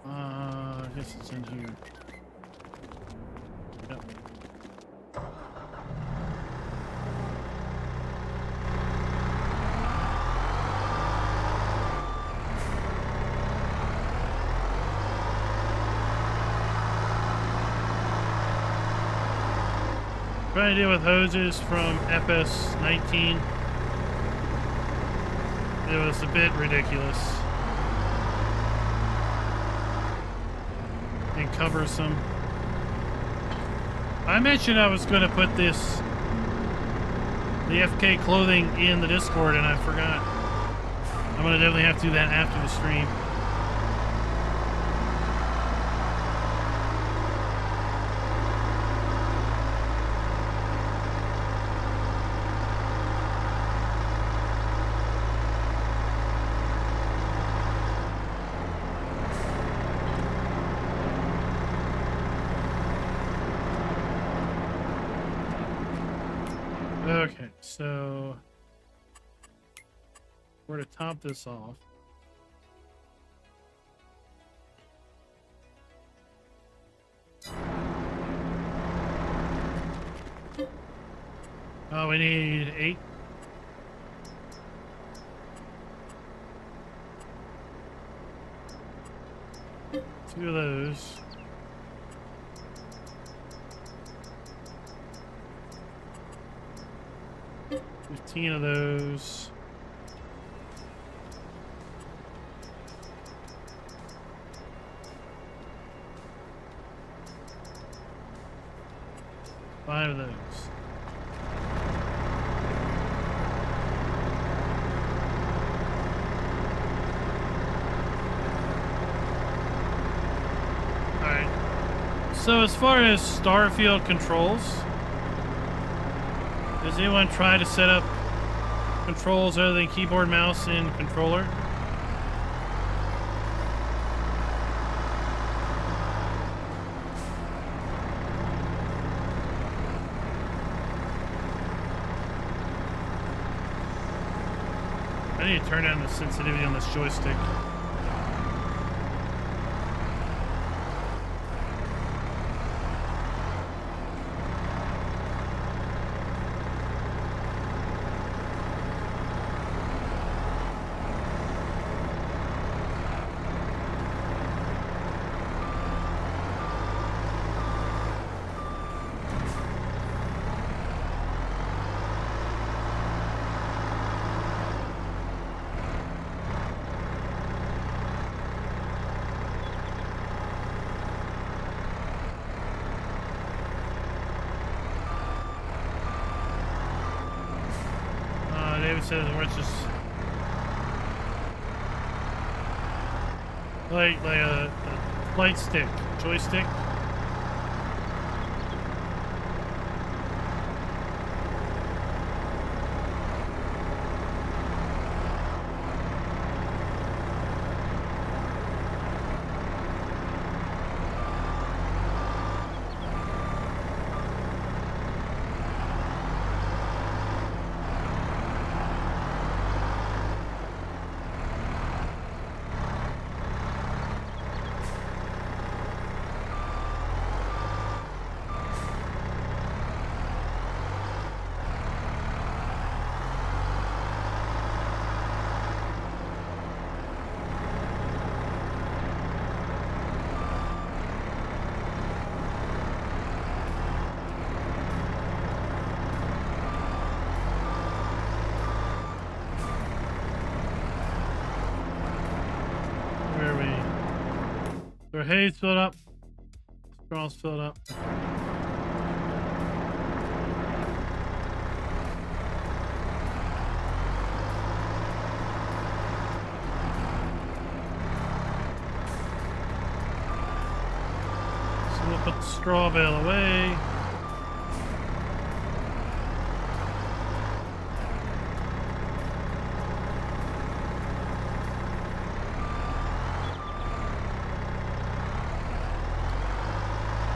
I guess it's in here. Yep. Trying to deal with hoses from FS19. It was a bit ridiculous and cumbersome. I mentioned I was going to put the FK clothing in the Discord, and I forgot. I'm going to definitely have to do that after the stream. Okay, so we're to top this off. Oh, we need 8. Two of those. $15 of those. $5 of those. Alright. So as far as Starfield controls, does anyone try to set up controls other than keyboard, mouse, and controller? I need to turn down the sensitivity on this joystick. David says it's just like a light stick, joystick. Their hay's filled up. Straw's filled up. So we'll put the straw bale away.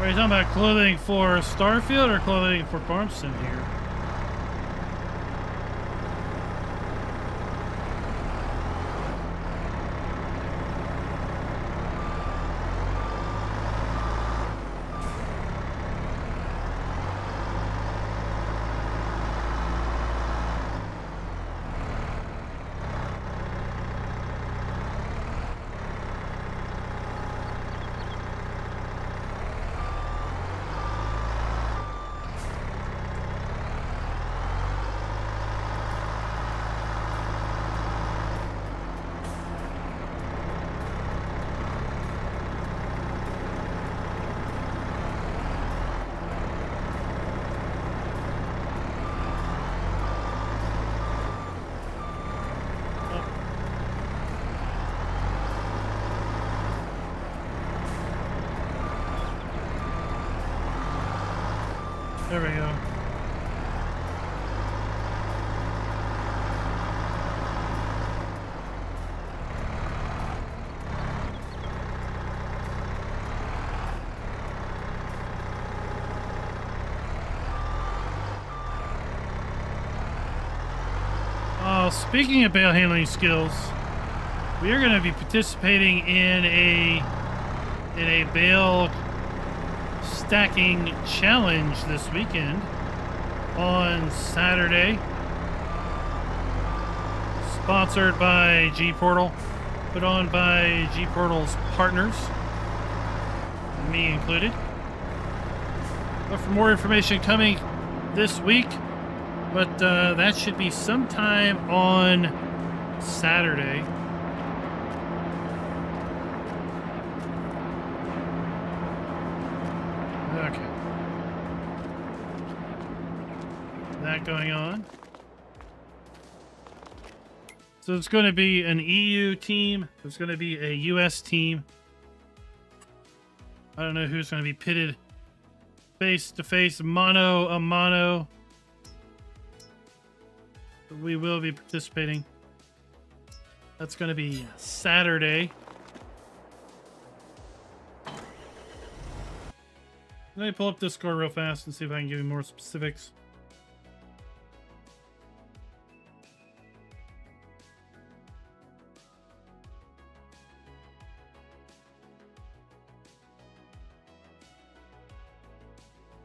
Are you talking about clothing for Starfield or clothing for Farm Sim here? There we go. Speaking of bale handling skills, we are going to be participating in a bale stacking challenge this weekend on Saturday, sponsored by G-Portal, put on by G-Portal's partners, me included. But for more information coming this week, but that should be sometime on Saturday. Okay. That going on. So it's going to be an EU team. There's going to be a US team. I don't know who's going to be pitted face to face, mano a mano. But we will be participating. That's going to be Saturday. Let me pull up Discord real fast and see if I can give you more specifics.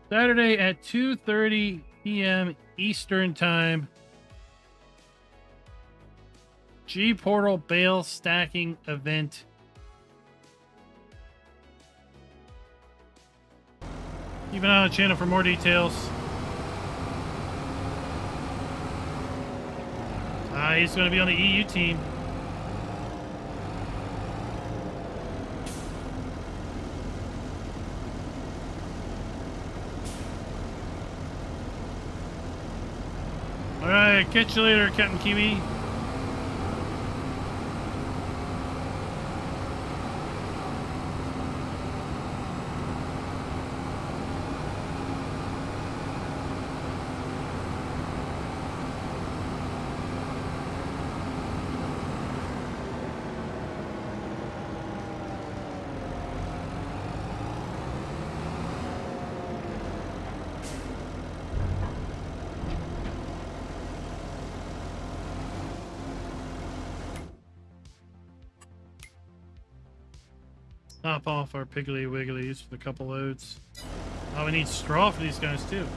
Saturday at 2:30 p.m. Eastern Time. G-Portal bale stacking event. Keep an eye on the channel for more details. He's going to be on the EU team. Alright, catch you later, Captain Kiwi. Top off our Piggly Wigglies for a couple loads. Oh, we need straw for these guys too.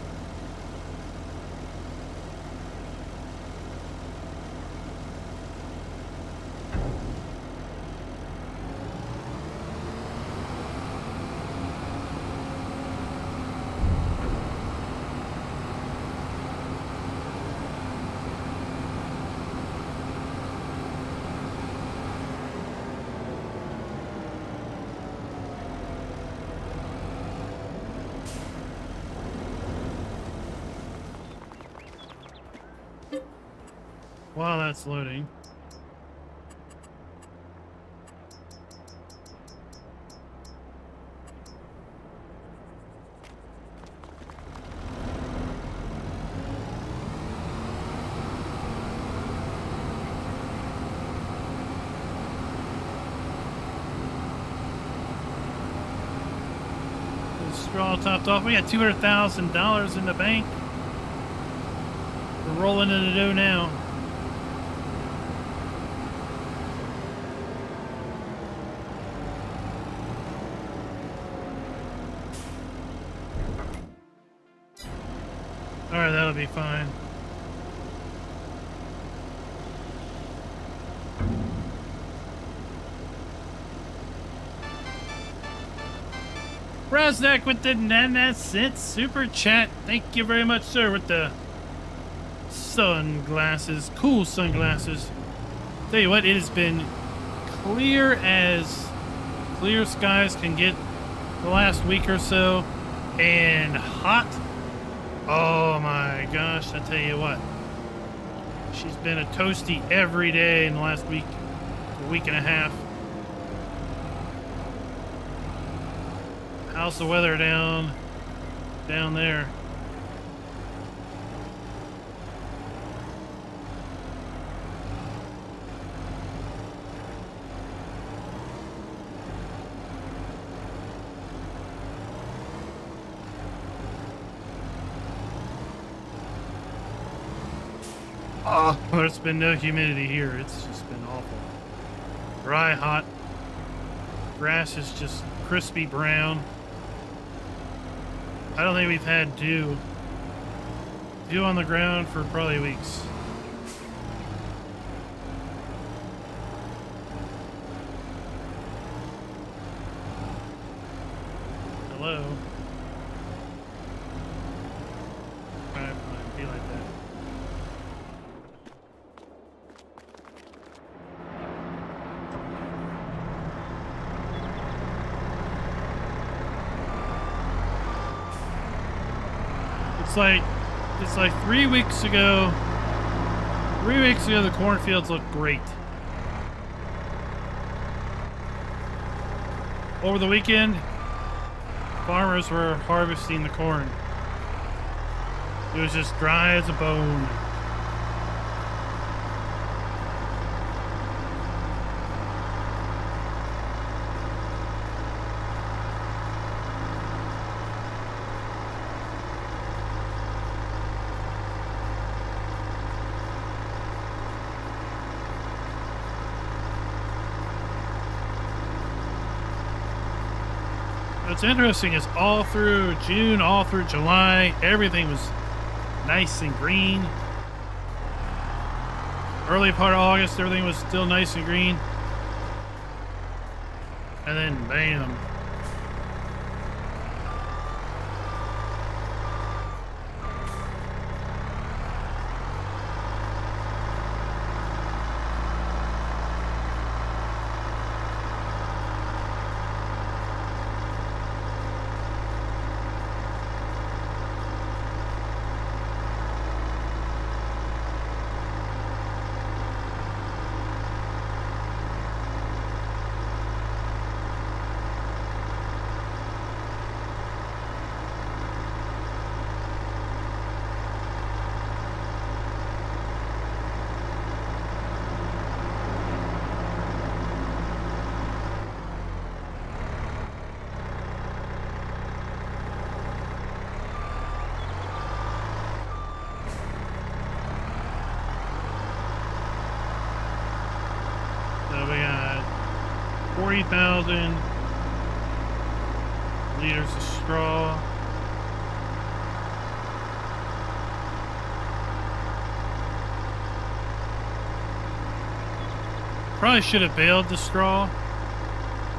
While that's loading. Straw topped off. We got $200,000 in the bank. We're rolling in the dough now. All right, that'll be fine. Brasnak with the 99-cent super chat. Thank you very much, sir, with the sunglasses. Cool sunglasses. Tell you what, it has been clear as clear skies can get the last week or so, and hot. Oh my gosh, I tell you what. She's been a toasty every day in the last week, a week and a half. How's the weather down there? Oh, there's been no humidity here. It's just been awful. Dry, hot. Grass is just crispy brown. I don't think we've had dew on the ground for probably weeks. Hello? Alright, fine. Be like that. It's like 3 weeks ago. 3 weeks ago, the cornfields looked great. Over the weekend, farmers were harvesting the corn. It was just dry as a bone. What's interesting is all through June, all through July, everything was nice and green. Early part of August, everything was still nice and green. And then, bam. So we got 40,000 liters of straw. Probably should have baled the straw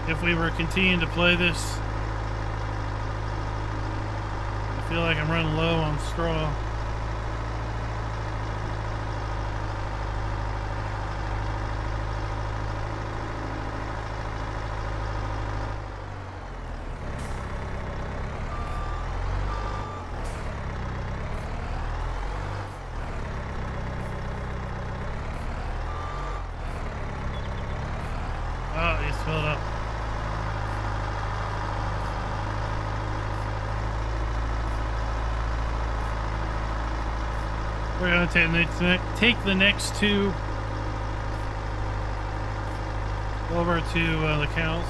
if we were continuing to play this. I feel like I'm running low on straw. fill it up. We're going to take the next two over to the cows.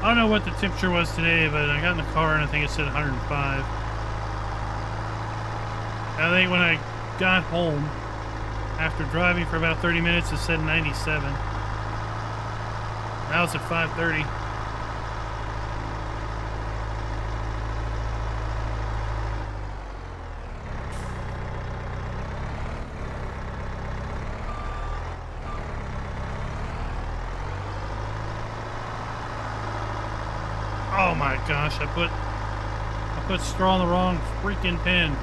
I don't know what the temperature was today, but I got in the car and I think it said 105. I think when I got home, after driving for about 30 minutes, it said 97. Now it's at 5:30. Oh my gosh, I put straw in the wrong freaking pen.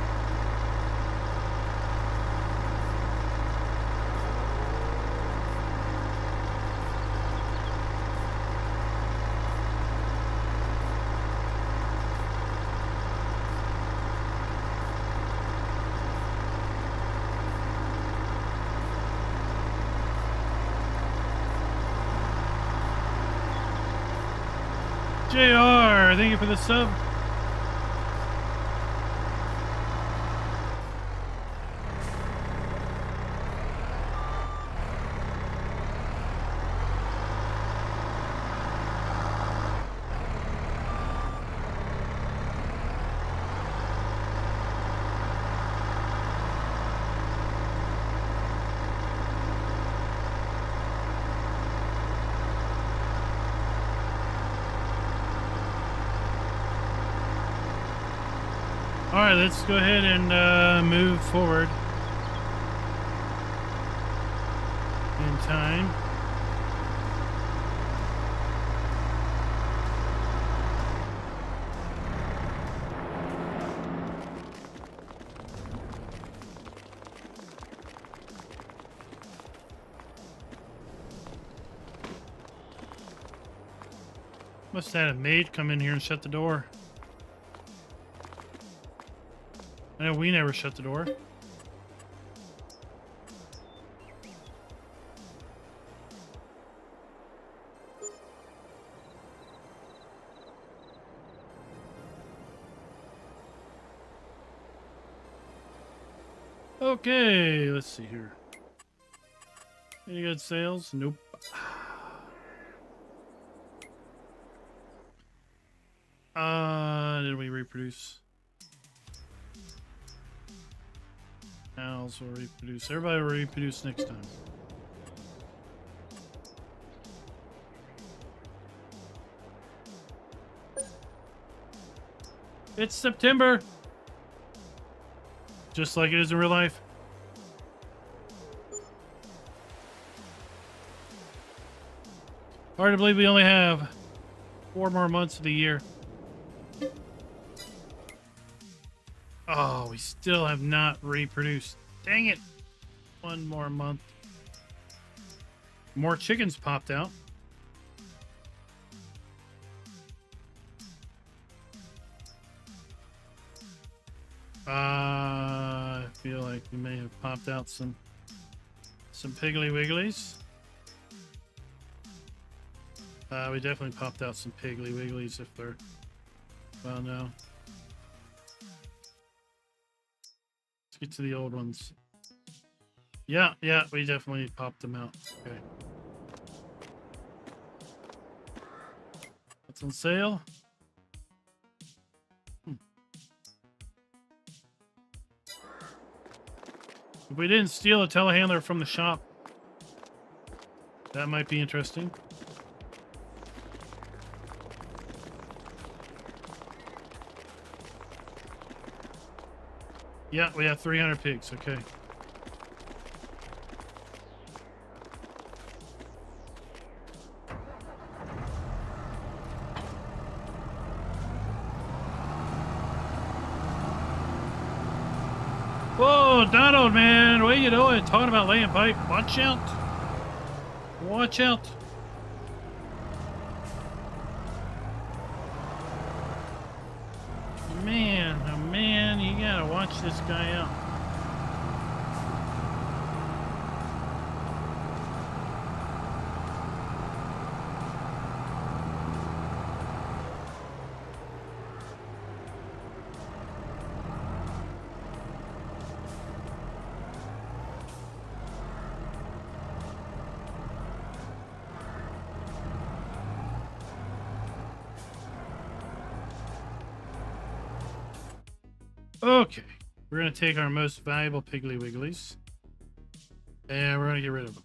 JR, thank you for the sub. All right, let's go ahead and move forward in time. Must have had a maid come in here and shut the door. I know we never shut the door. Okay, let's see here. Any good sales? Nope. Did we reproduce? Cows will reproduce. Everybody will reproduce next time. It's September. Just like it is in real life. Hard to believe we only have 4 more months of the year. Oh, we still have not reproduced. Dang it. 1 more month. More chickens popped out. I feel like we may have popped out some Piggly Wigglies. We definitely popped out some Piggly Wigglies if they're... Well, no. Let's get to the old ones. Yeah, we definitely popped them out. Okay. What's on sale? If we didn't steal a telehandler from the shop, that might be interesting. Yeah, we have 300 pigs. Okay. Oh, Donald, man, what you doing? Talking about laying pipe. Watch out. Watch out. Man, oh man, you gotta watch this guy out. Okay, we're gonna take our most valuable Piggly Wigglies, and we're gonna get rid of them.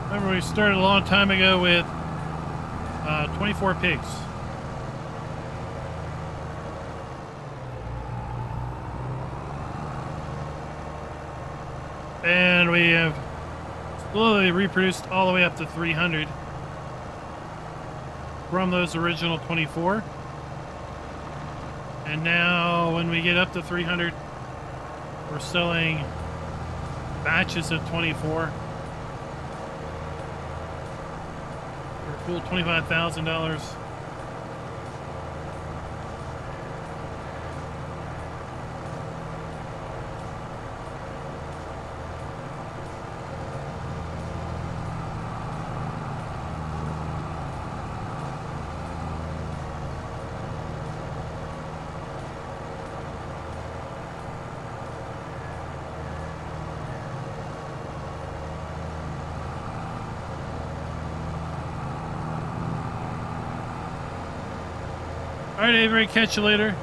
Remember, we started a long time ago with 24 pigs. And we have slowly reproduced all the way up to 300 from those original 24. And now when we get up to 300, we're selling batches of 24 for a full $25,000. All right, Avery, catch you later.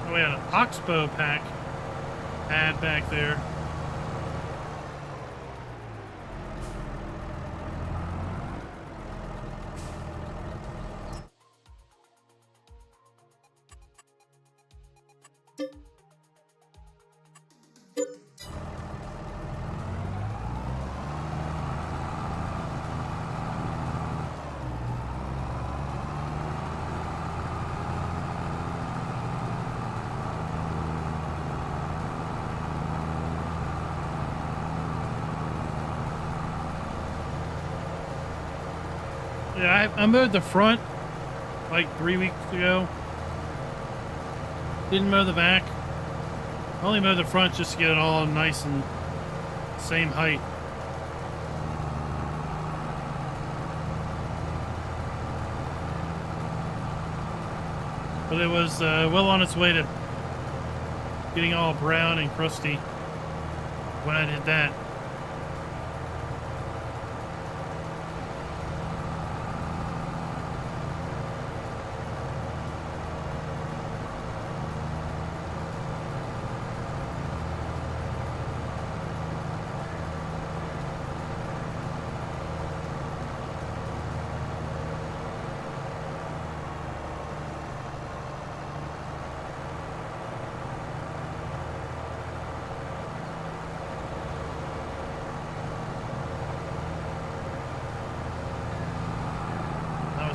Oh, we had an oxbow pack ad back there. Yeah, I mowed the front like 3 weeks ago. Didn't mow the back. Only mowed the front just to get it all nice and same height. But it was well on its way to getting all brown and crusty when I did that.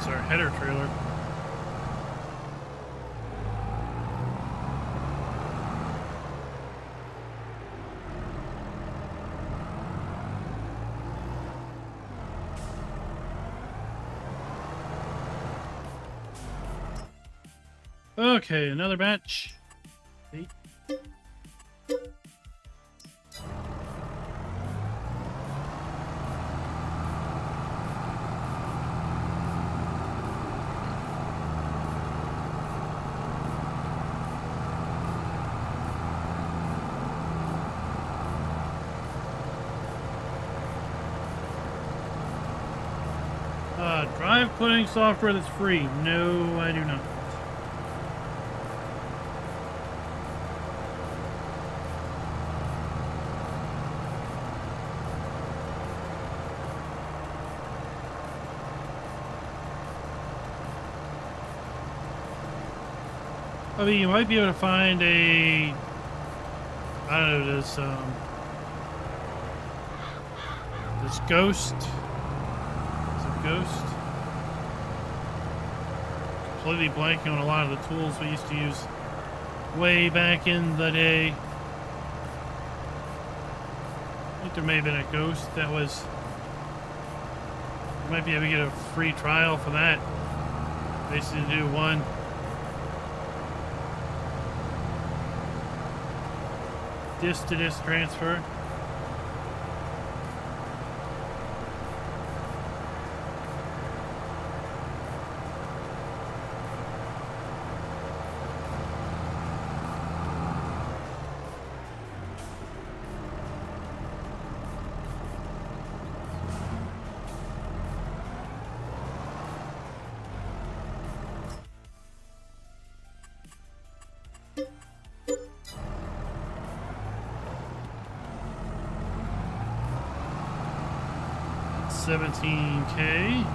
Our header trailer. Okay, another batch. 8. drive cloning software that's free. No, I do not. I mean, you might be able to find a, I don't know, this ghost. It's a ghost. Completely blanking on a lot of the tools we used to use way back in the day. I think there may have been a ghost that was, you might be able to get a free trial for that. Basically do one. Disk to disk transfer. $17K.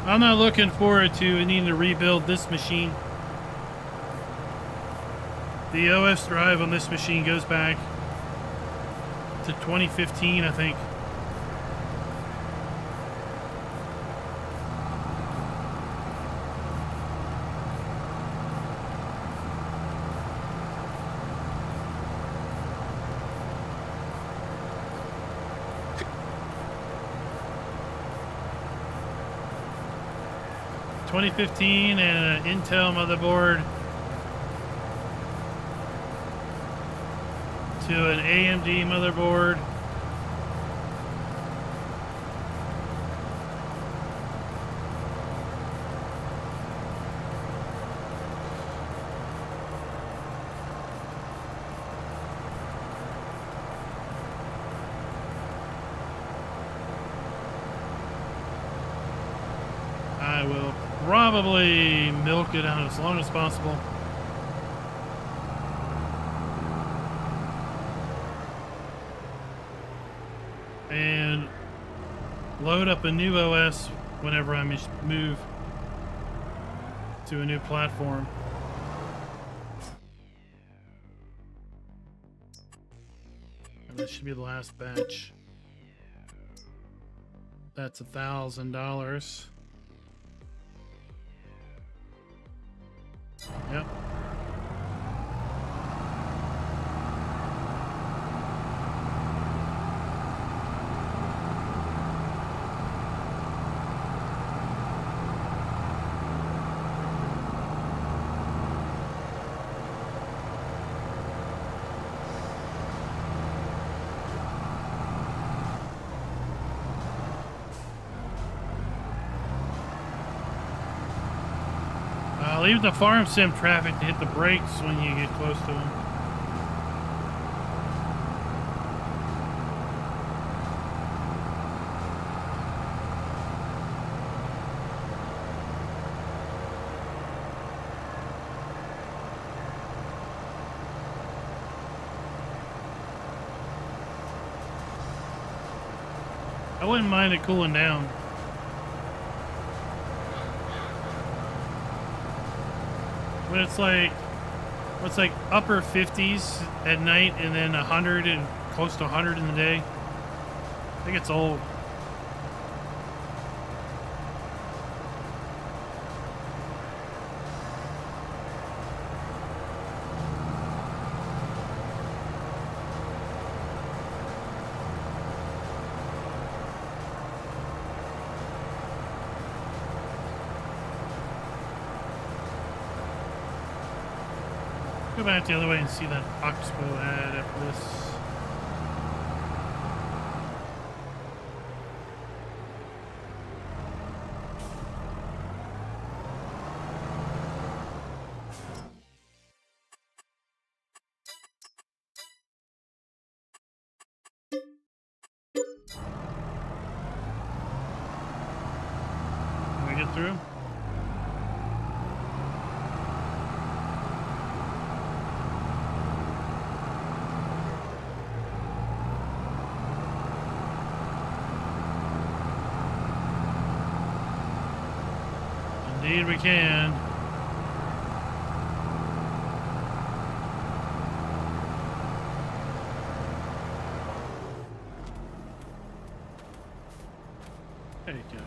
I'm not looking forward to needing to rebuild this machine. The OS drive on this machine goes back to 2015, I think. $2015 and an Intel motherboard to an AMD motherboard. I will probably milk it out as long as possible. And load up a new OS whenever I move to a new platform. And this should be the last batch. That's $1,000. Yep. Leave the farm sim traffic to hit the brakes when you get close to them. I wouldn't mind it cooling down. When it's like upper 50s at night and then 100 and close to 100 in the day. I think it's old. Go back the other way and see that Oxbow ad after this. get through. Indeed we can. There you go.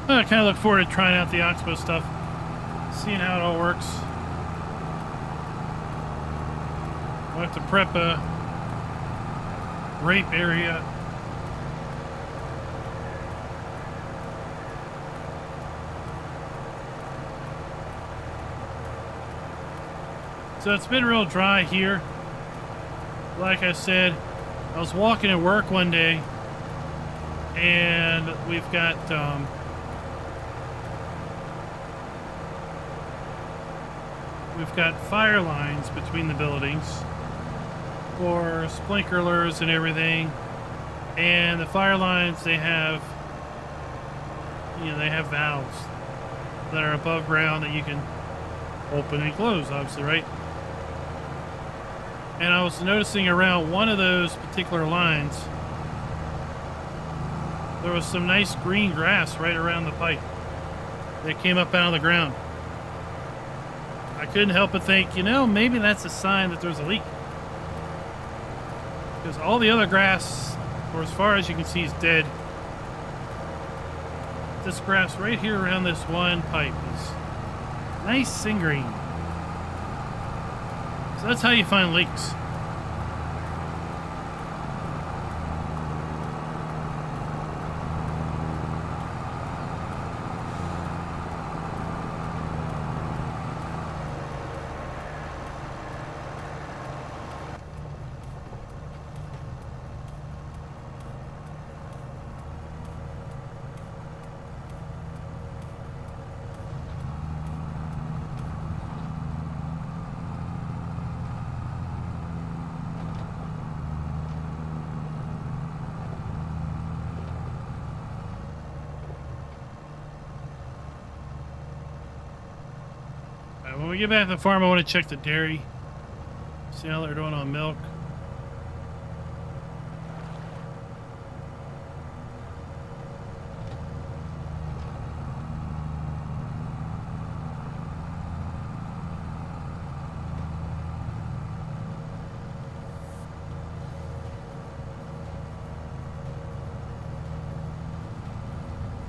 I kind of look forward to trying out the Oxbow stuff, seeing how it all works. We'll have to prep a rape area. So it's been real dry here. Like I said, I was walking at work one day, and we've got fire lines between the buildings for sprinklers and everything. And the fire lines, they have valves that are above ground that you can open and close, obviously, right? And I was noticing around one of those particular lines, there was some nice green grass right around the pipe that came up out of the ground. I couldn't help but think, maybe that's a sign that there's a leak. Because all the other grass, or as far as you can see, is dead. This grass right here around this one pipe is nice and green. So that's how you find leaks. When we get back to the farm, I want to check the dairy. See how they're doing on milk.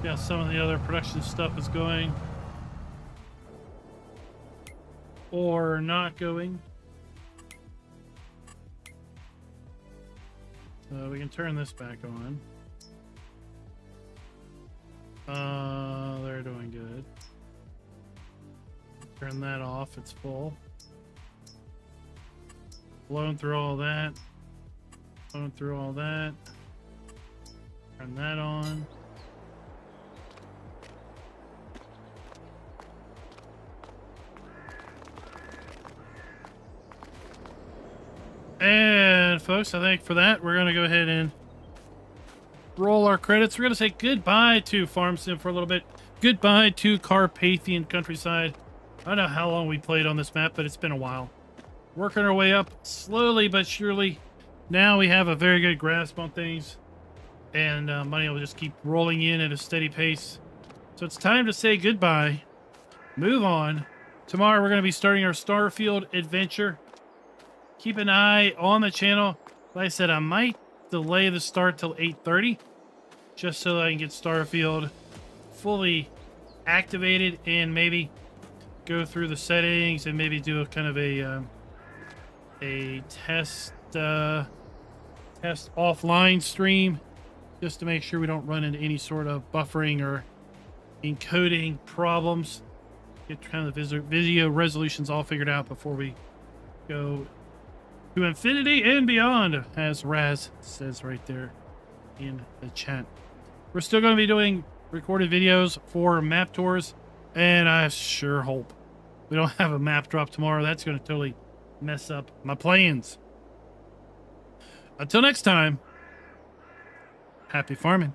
Yeah, some of the other production stuff is going. Or not going. So we can turn this back on. They're doing good. Turn that off, it's full. Blown through all that. Blown through all that. Turn that on. And folks, I think for that, we're going to go ahead and roll our credits. We're going to say goodbye to Farm Sim for a little bit. Goodbye to Carpathian countryside. I don't know how long we played on this map, but it's been a while. Working our way up slowly but surely. Now we have a very good grasp on things. And money will just keep rolling in at a steady pace. So it's time to say goodbye. Move on. Tomorrow we're going to be starting our Starfield adventure. Keep an eye on the channel. Like I said, I might delay the start till 8:30, just so that I can get Starfield fully activated and maybe go through the settings and maybe do a kind of a test offline stream, just to make sure we don't run into any sort of buffering or encoding problems. Get kind of the video resolutions all figured out before we go to infinity and beyond, as Raz says right there in the chat. We're still going to be doing recorded videos for map tours, and I sure hope we don't have a map drop tomorrow. That's going to totally mess up my plans. Until next time, happy farming.